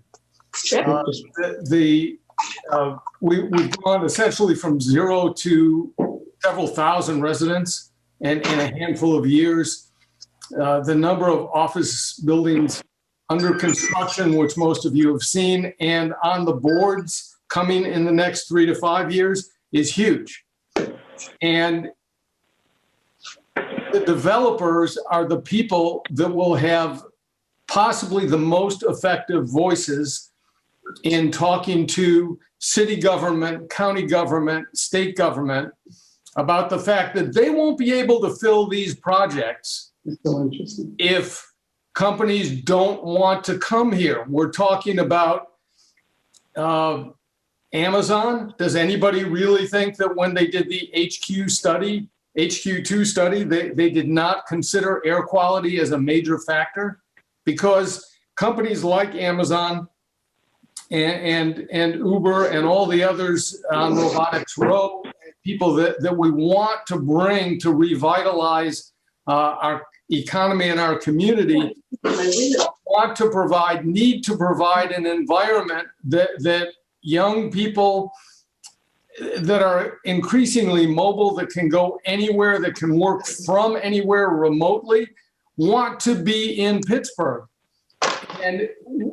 We've gone essentially from 0 to several thousand residents in a handful of years. The number of office buildings under construction, which most of you have seen, and on the boards coming in the next 3 to 5 years is huge. And the developers are the people that will have possibly the most effective voices in talking to city government, county government, state government about the fact that they won't be able to fill these projects if companies don't want to come here. We're talking about Amazon. Does anybody really think that when they did the HQ2 study, they did not consider air quality as a major factor? Because companies like Amazon and Uber and all the others on Robotics Row, people that we want to bring to revitalize our economy and our community, need to provide an environment that young people that are increasingly mobile, that can go anywhere, that can work from anywhere remotely, want to be in Pittsburgh. And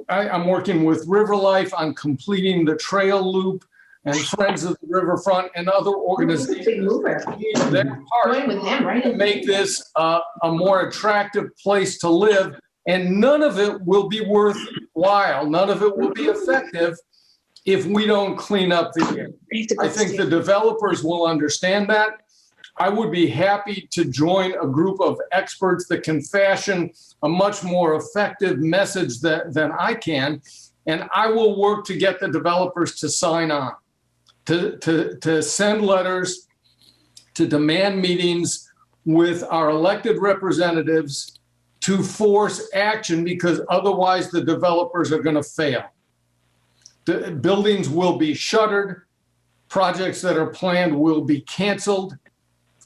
I'm working with River Life on completing the trail loop and Friends of the Riverfront and other organizations need their part to make this a more attractive place to live. And none of it will be worthwhile. None of it will be effective if we don't clean up the air. I think the developers will understand that. I would be happy to join a group of experts that can fashion a much more effective message than I can. And I will work to get the developers to sign on, to send letters, to demand meetings with our elected representatives to force action, because otherwise the developers are going to fail. The buildings will be shuttered. Projects that are planned will be canceled.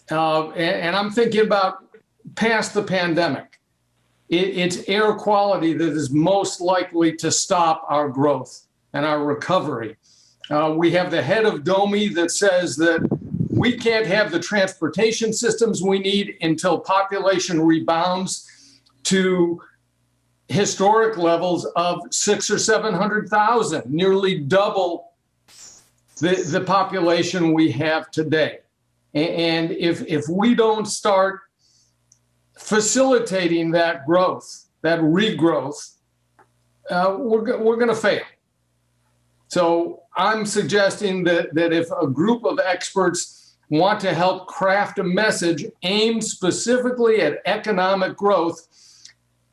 And I'm thinking about past the pandemic. It's air quality that is most likely to stop our growth and our recovery. We have the head of DOMI that says that we can't have the transportation systems we need until population rebounds to historic levels of 600,000 or 700,000, nearly double the population we have today. And if we don't start facilitating that growth, that regrowth, we're going to fail. So I'm suggesting that if a group of experts want to help craft a message aimed specifically at economic growth,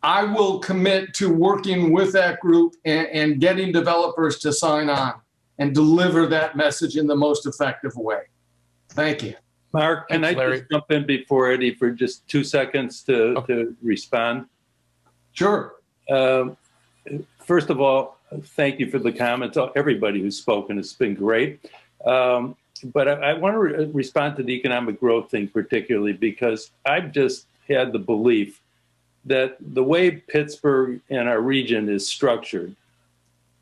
I will commit to working with that group and getting developers to sign on and deliver that message in the most effective way. Thank you. Mark, can I just jump in before Eddie for just 2 seconds to respond? Sure. First of all, thank you for the comments. Everybody who's spoken has been great. But I want to respond to the economic growth thing particularly, because I've just had the belief that the way Pittsburgh and our region is structured,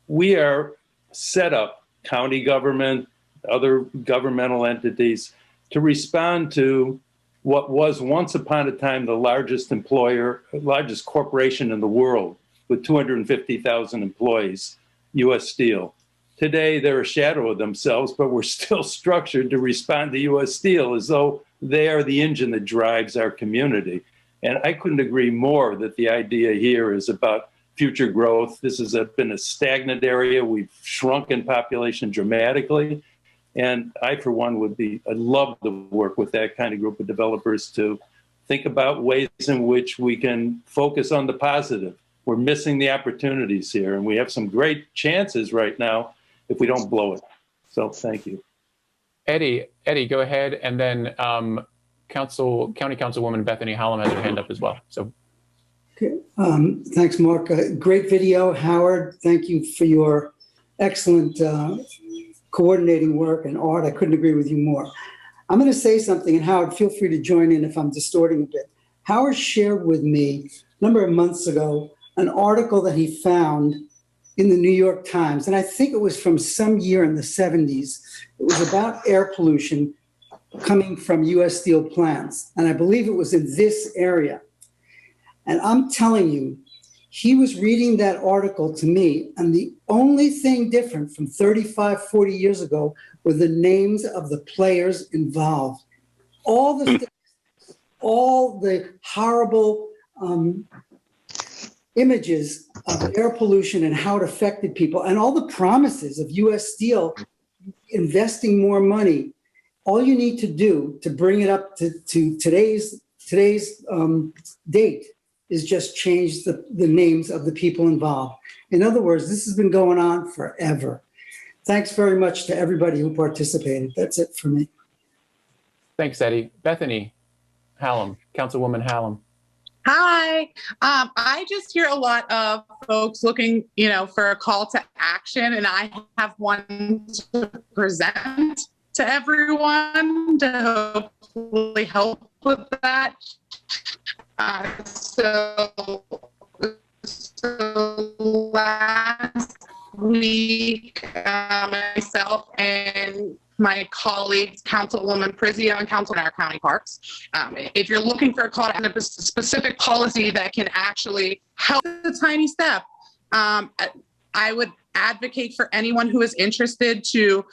we are set up, county government, other governmental entities, to respond to what was once upon a time the largest employer, largest corporation in the world with 250,000 employees, U.S. Steel. Today, they're a shadow of themselves, but we're still structured to respond to U.S. Steel as though they are the engine that drives our community. And I couldn't agree more that the idea here is about future growth. This has been a stagnant area. We've shrunk in population dramatically. And I, for one, I'd love to work with that kind of group of developers to think about ways in which we can focus on the positive. We're missing the opportunities here, and we have some great chances right now if we don't blow it. So thank you. Eddie, go ahead. And then County Councilwoman Bethany Hallam has her hand up as well. So, okay. Thanks, Mark. Great video, Howard. Thank you for your excellent coordinating work, and Art, I couldn't agree with you more. I'm going to say something, and Howard, feel free to join in if I'm distorting a bit. Howard shared with me a number of months ago an article that he found in the New York Times, and I think it was from some year in the 70s. It was about air pollution coming from U.S. Steel plants, and I believe it was in this area. And I'm telling you, he was reading that article to me, and the only thing different from 35, 40 years ago were the names of the players involved. All the horrible images of air pollution and how it affected people, and all the promises of U.S. Steel investing more money. All you need to do to bring it up to today's date is just change the names of the people involved. In other words, this has been going on forever. Thanks very much to everybody who participated. That's it for me. thanks, Eddie. Bethany Hallam, Councilwoman Hallam. Hi. I just hear a lot of folks looking, for a call to action, and I have one to present to everyone to hopefully help with that. So last week, myself and my colleagues, Councilwoman Prizio and Councilman our county parks. If you're looking for a call to a specific policy that can actually help a tiny step, I would advocate for anyone who is interested to,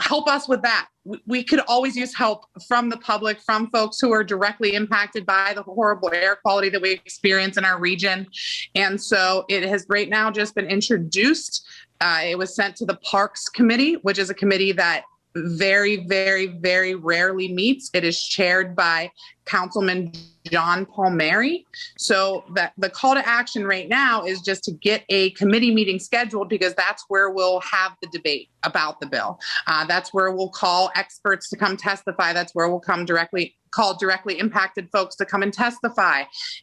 help us with that. We could always use help from the public, from folks who are directly impacted by the horrible air quality that we experience in our region. And so it has right now just been introduced. It was sent to the Parks Committee, which is a committee that very, very, very rarely meets. It is chaired by Councilman John Palmieri. So that the call to action right now is just to get a committee meeting scheduled, because that's where we'll have the debate about the bill. That's where we'll call experts to come testify. That's where we'll call directly impacted folks to come and testify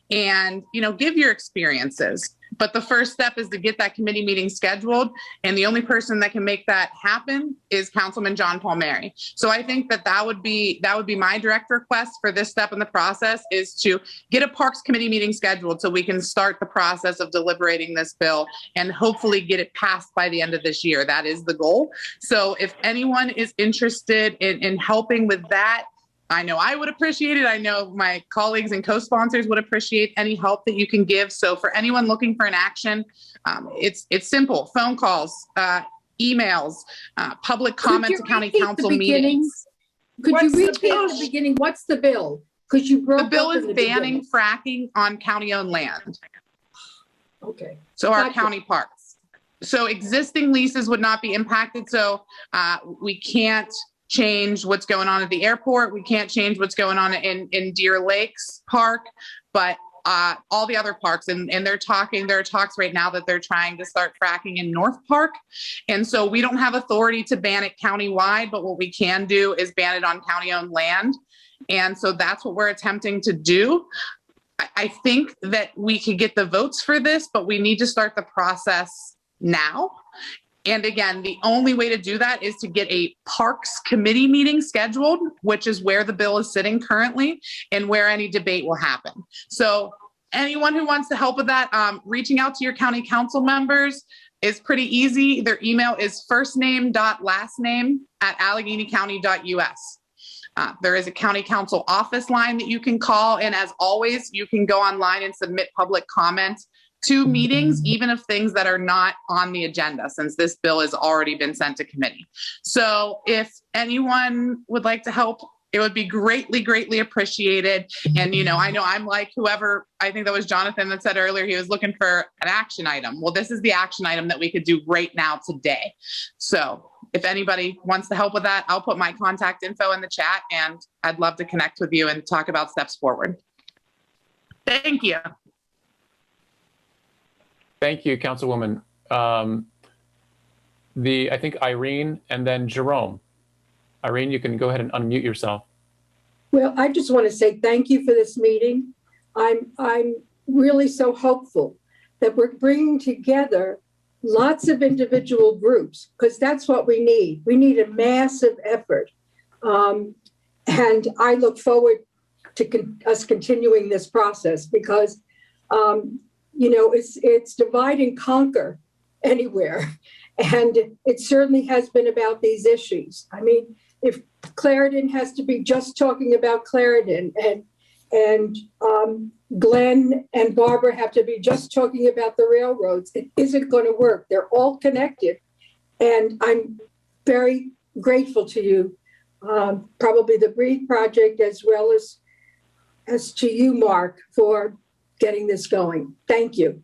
and, give your experiences. But the first step is to get that committee meeting scheduled. And the only person that can make that happen is Councilman John Palmieri. So I think that would be my direct request for this step in the process, is to get a Parks Committee meeting scheduled so we can start the process of deliberating this bill and hopefully get it passed by the end of this year. That is the goal. So if anyone is interested in helping with that, I know I would appreciate it. I know my colleagues and co-sponsors would appreciate any help that you can give. So for anyone looking for an action, it's simple: phone calls, emails, public comments at county council meetings. Could you repeat at the beginning? What's the bill? Because you broke the bill up is in the banning fracking on county-owned land. Okay. So our county parks. So existing leases would not be impacted. So we can't change what's going on at the airport. We can't change what's going on in Deer Lakes Park, but all the other parks, and there are talks right now that they're trying to start fracking in North Park. And so we don't have authority to ban it countywide, but what we can do is ban it on county-owned land. And so that's what we're attempting to do. I think that we could get the votes for this, but we need to start the process now. And again, the only way to do that is to get a Parks Committee meeting scheduled, which is where the bill is sitting currently and where any debate will happen. So anyone who wants to help with that, reaching out to your county council members is pretty easy. Their email is firstname.lastname@AlleghenyCounty.us. There is a county council office line that you can call. And as always, you can go online and submit public comments to meetings, even of things that are not on the agenda, since this bill has already been sent to committee. So if anyone would like to help, it would be greatly, greatly appreciated. And, I know I'm like whoever, I think that was Jonathan that said earlier, he was looking for an action item. Well, this is the action item that we could do right now today. So if anybody wants to help with that, I'll put my contact info in the chat, and I'd love to connect with you and talk about steps forward. Thank you. Thank you, Councilwoman. I think Irene and then Jerome. Irene, you can go ahead and unmute yourself. Well, I just want to say thank you for this meeting. I'm really so hopeful that we're bringing together lots of individual groups, because that's what we need. We need a massive effort. And I look forward to us continuing this process, because it's divide and conquer anywhere. And it certainly has been about these issues. I mean, if Clarendon has to be just talking about Clarendon, and Glenn and Barbara have to be just talking about the railroads, it isn't going to work. They're all connected. And I'm very grateful to you, probably the Breathe Project, as well as to you, Mark, for getting this going. Thank you.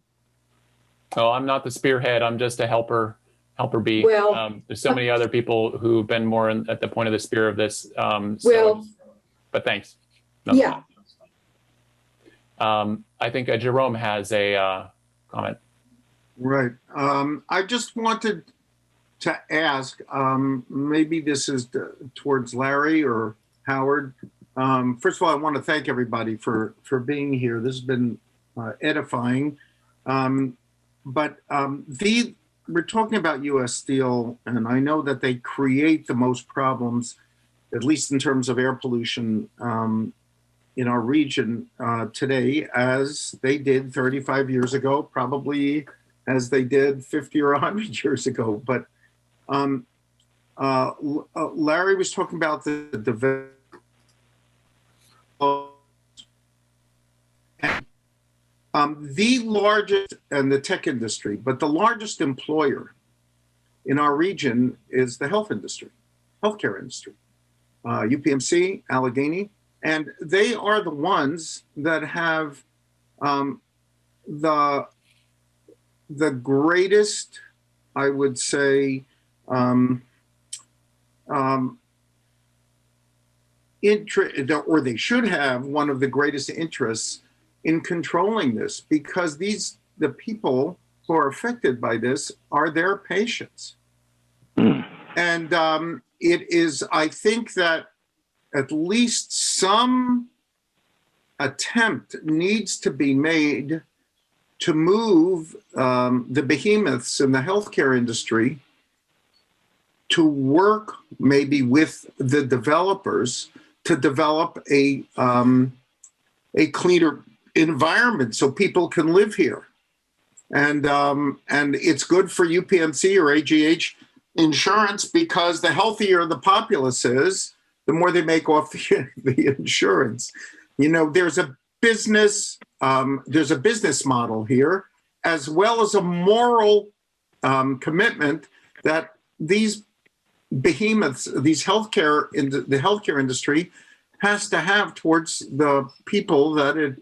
Oh, I'm not the spearhead. I'm just a helper bee. Well, there's so many other people who've been more at the point of the spear of this. But thanks. Yeah. I think Jerome has a comment. Right. I just wanted to ask, maybe this is towards Larry or Howard. First of all, I want to thank everybody for being here. This has been edifying. We're talking about U.S. Steel, and I know that they create the most problems, at least in terms of air pollution in our region today, as they did 35 years ago, probably as they did 50 or 100 years ago. But Larry was talking about the development. The largest, and the tech industry, but the largest employer in our region is the health industry. healthcare industry, UPMC, Allegheny, and they are the ones that have the greatest, I would say, or they should have one of the greatest interests in controlling this, because the people who are affected by this are their patients. And it is, I think that at least some attempt needs to be made to move the behemoths in the healthcare industry to work maybe with the developers to develop a cleaner environment so people can live here. And it's good for UPMC or AGH insurance, because the healthier the populace is, the more they make off the insurance. You know, there's a business model here, as well as a moral commitment that these behemoths, the healthcare industry has to have towards the people that it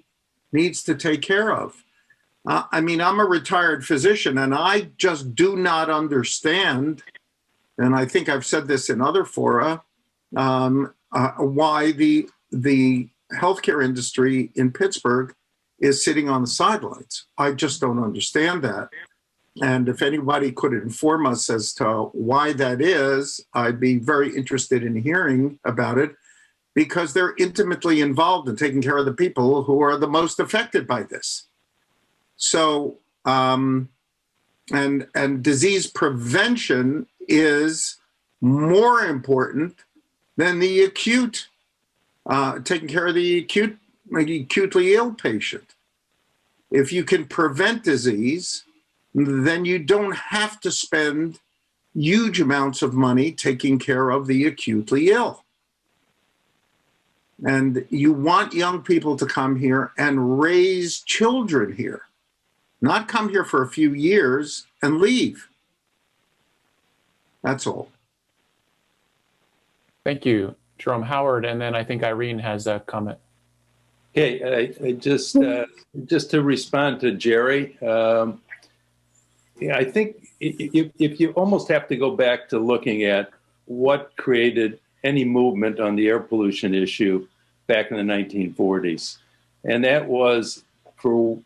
needs to take care of. I mean, I'm a retired physician, and I just do not understand, and I think I've said this in other fora, why the healthcare industry in Pittsburgh is sitting on the sidelines. I just don't understand that. And if anybody could inform us as to why that is, I'd be very interested in hearing about it, because they're intimately involved in taking care of the people who are the most affected by this. So, and disease prevention is more important than the acute, taking care of the acutely ill patient. If you can prevent disease, then you don't have to spend huge amounts of money taking care of the acutely ill. And you want young people to come here and raise children here, not come here for a few years and leave. That's all. Thank you, Jerome. Howard, and then I think Irene has a comment. Okay, I just to respond to Jerry, I think if you almost have to go back to looking at what created any movement on the air pollution issue back in the 1940s. And that was, for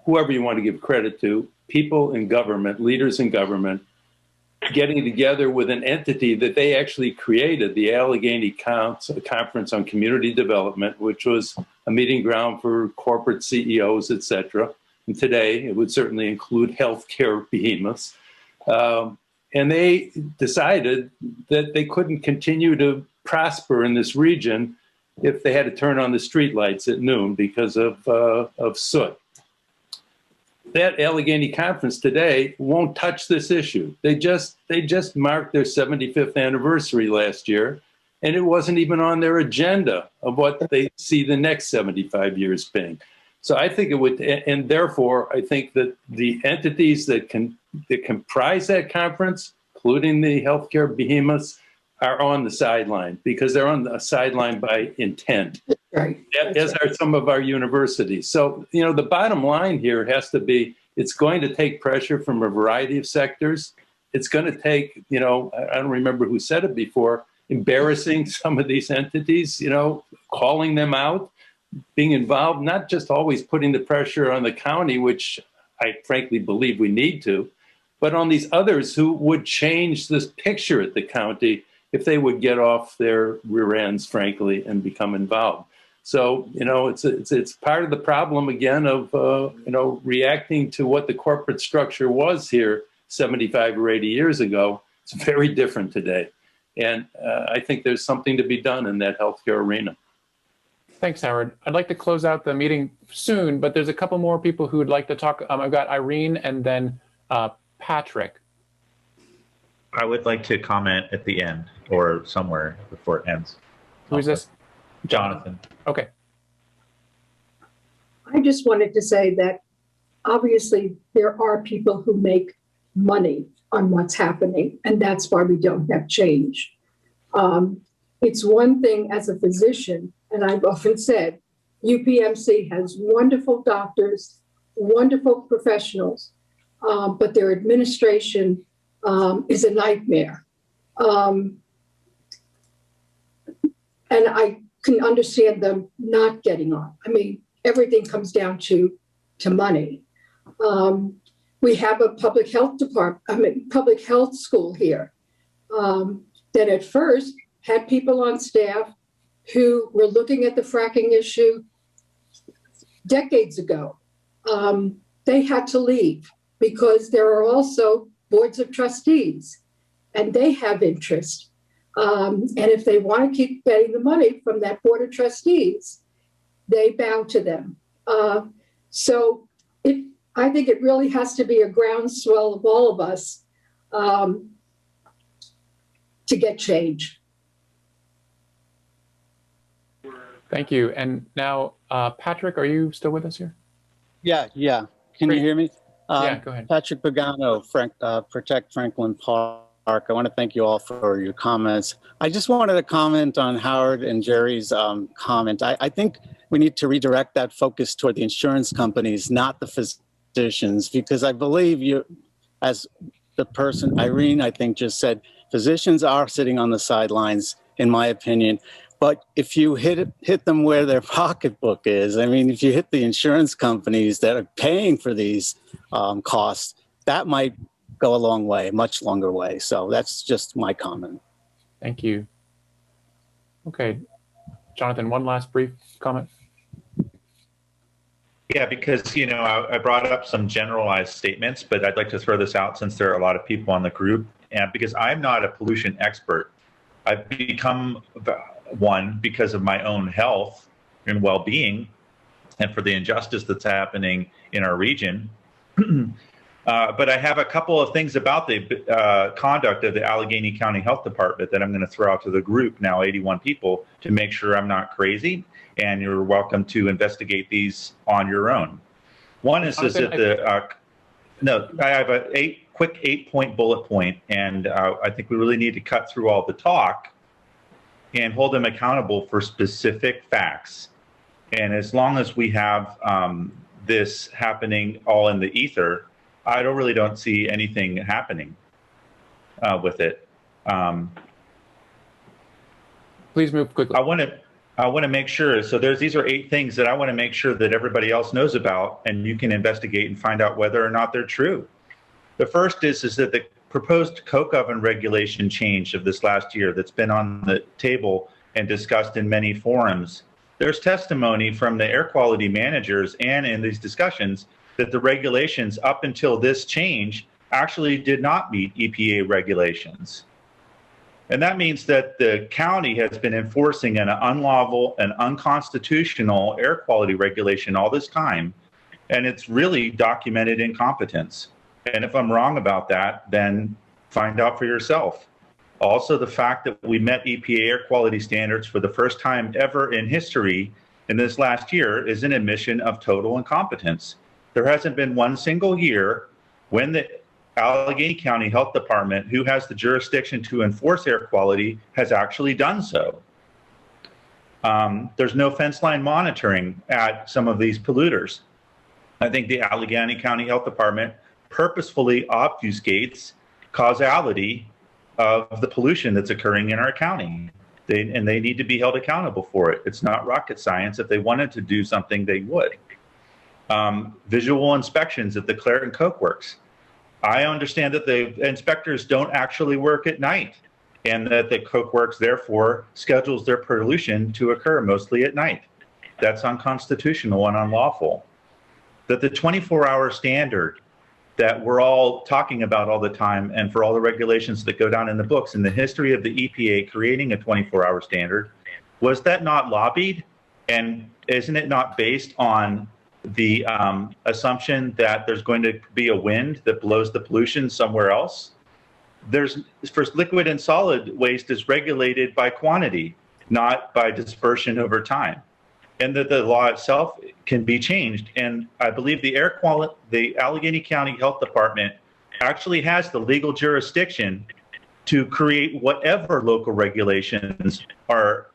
whoever you want to give credit to, people in government, leaders in government, getting together with an entity that they actually created, the Allegheny Conference on Community Development, which was a meeting ground for corporate CEOs, et cetera. And today, it would certainly include healthcare behemoths. And they decided that they couldn't continue to prosper in this region if they had to turn on the streetlights at noon because of soot. That Allegheny Conference today won't touch this issue. They just marked their 75th anniversary last year, and it wasn't even on their agenda of what they see the next 75 years being. So I think it would, and therefore I think that the entities that comprise that conference, including the healthcare behemoths, are on the sideline, because they're on the sideline by intent, right. As are some of our universities. So, you know, the bottom line here has to be, it's going to take pressure from a variety of sectors. It's going to take, you know, I don't remember who said it before, embarrassing some of these entities, you know, calling them out, being involved, not just always putting the pressure on the county, which I frankly believe we need to, but on these others who would change this picture at the county if they would get off their rear ends, frankly, and become involved. So, you know, it's part of the problem, again, of, you know, reacting to what the corporate structure was here 75 or 80 years ago. It's very different today. And I think there's something to be done in that healthcare arena. Thanks, Howard. I'd like to close out the meeting soon, but there's a couple more people who would like to talk. I've got Irene and then Patrick. I would like to comment at the end or somewhere before it ends. Who is this? Jonathan. Okay. I just wanted to say that obviously there are people who make money on what's happening, and that's why we don't have change. It's one thing as a physician, and I've often said, UPMC has wonderful doctors, wonderful professionals, but their administration is a nightmare. And I can understand them not getting on. I mean, everything comes down to money. We have a public health public health school here that at first had people on staff who were looking at the fracking issue decades ago. They had to leave because there are also boards of trustees and they have interest. And if they want to keep getting the money from that board of trustees, they bow to them. So I think it really has to be a groundswell of all of us to get change. Thank you. And now, Patrick, are you still with us here? Yeah. Can you hear me? Yeah, go ahead. Patrick Pagano, Protect Franklin Park. I want to thank you all for your comments. I just wanted to comment on Howard and Jerry's comment. I think we need to redirect that focus toward the insurance companies, not the physicians, because I believe you, as the person, Irene, I think just said, physicians are sitting on the sidelines, in my opinion. But if you hit them where their pocketbook is, I mean, if you hit the insurance companies that are paying for these costs, that might go a long way, much longer way. So that's just my comment. Thank you. Okay, Jonathan, one last brief comment. Yeah, because, you know, I brought up some generalized statements, but I'd like to throw this out since there are a lot of people on the group. And because I'm not a pollution expert, I've become one because of my own health and well-being and for the injustice that's happening in our region. But I have a couple of things about the conduct of the Allegheny County Health Department that I'm going to throw out to the group, now 81 people, to make sure I'm not crazy. And you're welcome to investigate these on your own. One is that I have a quick 8-point bullet point, and I think we really need to cut through all the talk and hold them accountable for specific facts. And as long as we have this happening all in the ether, I really don't see anything happening with it. Please move quickly. I want to make sure. So these are 8 things that I want to make sure that everybody else knows about, and you can investigate and find out whether or not they're true. The first is that the proposed coke oven regulation change of this last year that's been on the table and discussed in many forums. There's testimony from the air quality managers and in these discussions that the regulations up until this change actually did not meet EPA regulations. And that means that the county has been enforcing an unlawful and unconstitutional air quality regulation all this time, and it's really documented incompetence. And if I'm wrong about that, then find out for yourself. Also, the fact that we met EPA air quality standards for the first time ever in history in this last year is an admission of total incompetence. There hasn't been one single year when the Allegheny County Health Department, who has the jurisdiction to enforce air quality, has actually done so. There's no fence line monitoring at some of these polluters. I think the Allegheny County Health Department purposefully obfuscates causality of the pollution that's occurring in our county. They need to be held accountable for it. It's not rocket science. If they wanted to do something, they would. Visual inspections at the Clairton Coke Works. I understand that the inspectors don't actually work at night, and that the Coke Works therefore schedules their pollution to occur mostly at night. That's unconstitutional and unlawful. That the 24-hour standard that we're all talking about all the time, and for all the regulations that go down in the books in the history of the EPA creating a 24-hour standard, was that not lobbied? And isn't it not based on the assumption that there's going to be a wind that blows the pollution somewhere else? For liquid and solid waste is regulated by quantity, not by dispersion over time. And that the law itself can be changed. And I believe the Allegheny County Health Department actually has the legal jurisdiction to create whatever local regulations are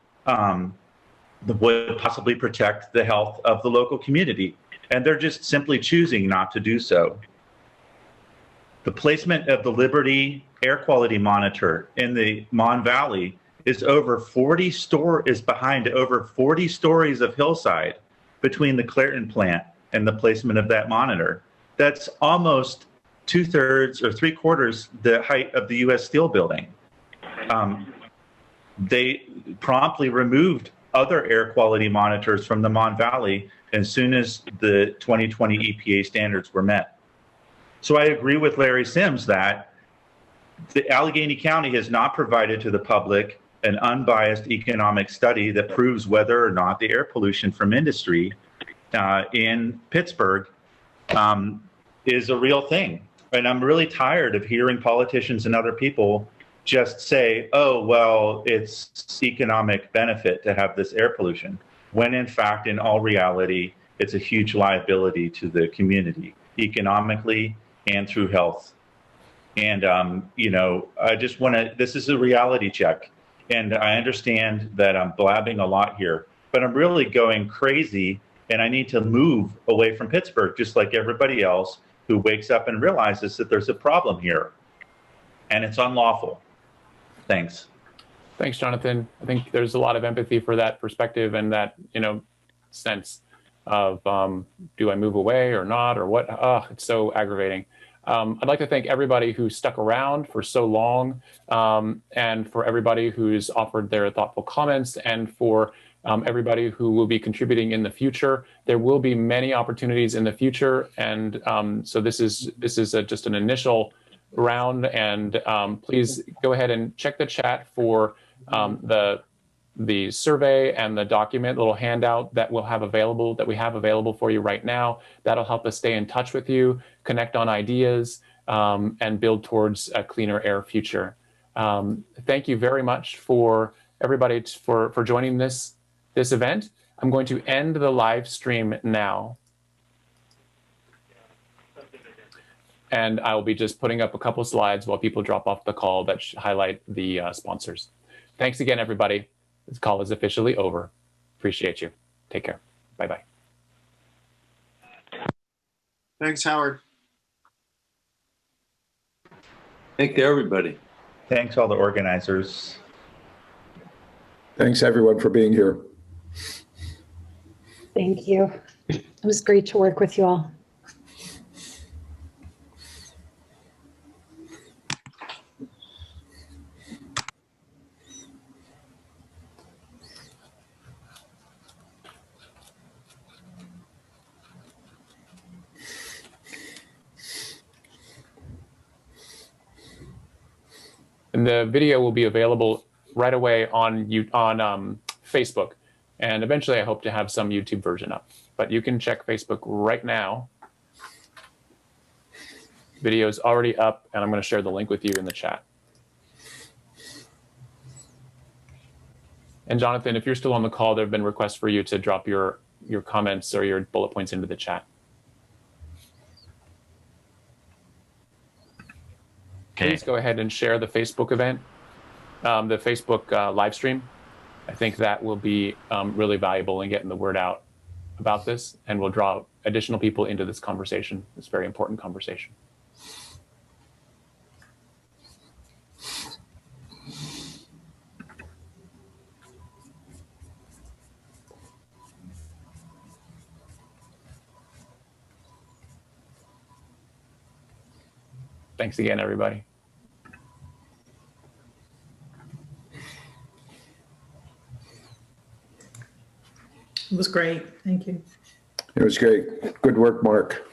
would possibly protect the health of the local community. And they're just simply choosing not to do so. The placement of the Liberty Air Quality Monitor in the Mon Valley is behind over 40 stories of hillside between the Clairton plant and the placement of that monitor. That's almost 2/3 or 3/4 the height of the U.S. Steel building. They promptly removed other air quality monitors from the Mon Valley as soon as the 2020 EPA standards were met. So I agree with Larry Sims that the Allegheny County has not provided to the public an unbiased economic study that proves whether or not the air pollution from industry in Pittsburgh is a real thing. And I'm really tired of hearing politicians and other people just say, oh, well, it's economic benefit to have this air pollution, when in fact, in all reality, it's a huge liability to the community, economically and through health. And, I just want to, this is a reality check. And I understand that I'm blabbing a lot here, but I'm really going crazy, and I need to move away from Pittsburgh, just like everybody else who wakes up and realizes that there's a problem here and it's unlawful. Thanks. Thanks, Jonathan. I think there's a lot of empathy for that perspective and that, sense of do I move away or not, or what? It's so aggravating. I'd like to thank everybody who stuck around for so long, and for everybody who's offered their thoughtful comments, and for everybody who will be contributing in the future. There will be many opportunities in the future, and so this is just an initial round. And please go ahead and check the chat for the survey and the document, little handout that we have available for you right now. That'll help us stay in touch with you, connect on ideas, and build towards a cleaner air future. Thank you very much for everybody for joining this event. I'm going to end the live stream now. And I'll be just putting up a couple slides while people drop off the call that highlight the sponsors. Thanks again, everybody. This call is officially over. Appreciate you. Take care. Bye-bye. Thanks, Howard. Thank you, everybody. Thanks, all the organizers. Thanks, everyone, for being here. Thank you. It was great to work with you all. And the video will be available right away on Facebook. And eventually I hope to have some YouTube version up. But you can check Facebook right now. Video's already up, and I'm going to share the link with you in the chat. And Jonathan, if you're still on the call, there have been requests for you to drop your comments or your bullet points into the chat. Please go ahead and share the Facebook event, the Facebook live stream. I think that will be really valuable in getting the word out about this, and will draw additional people into this conversation, this very important conversation. Thanks again, everybody. It was great. Thank you. It was great. Good work, Mark.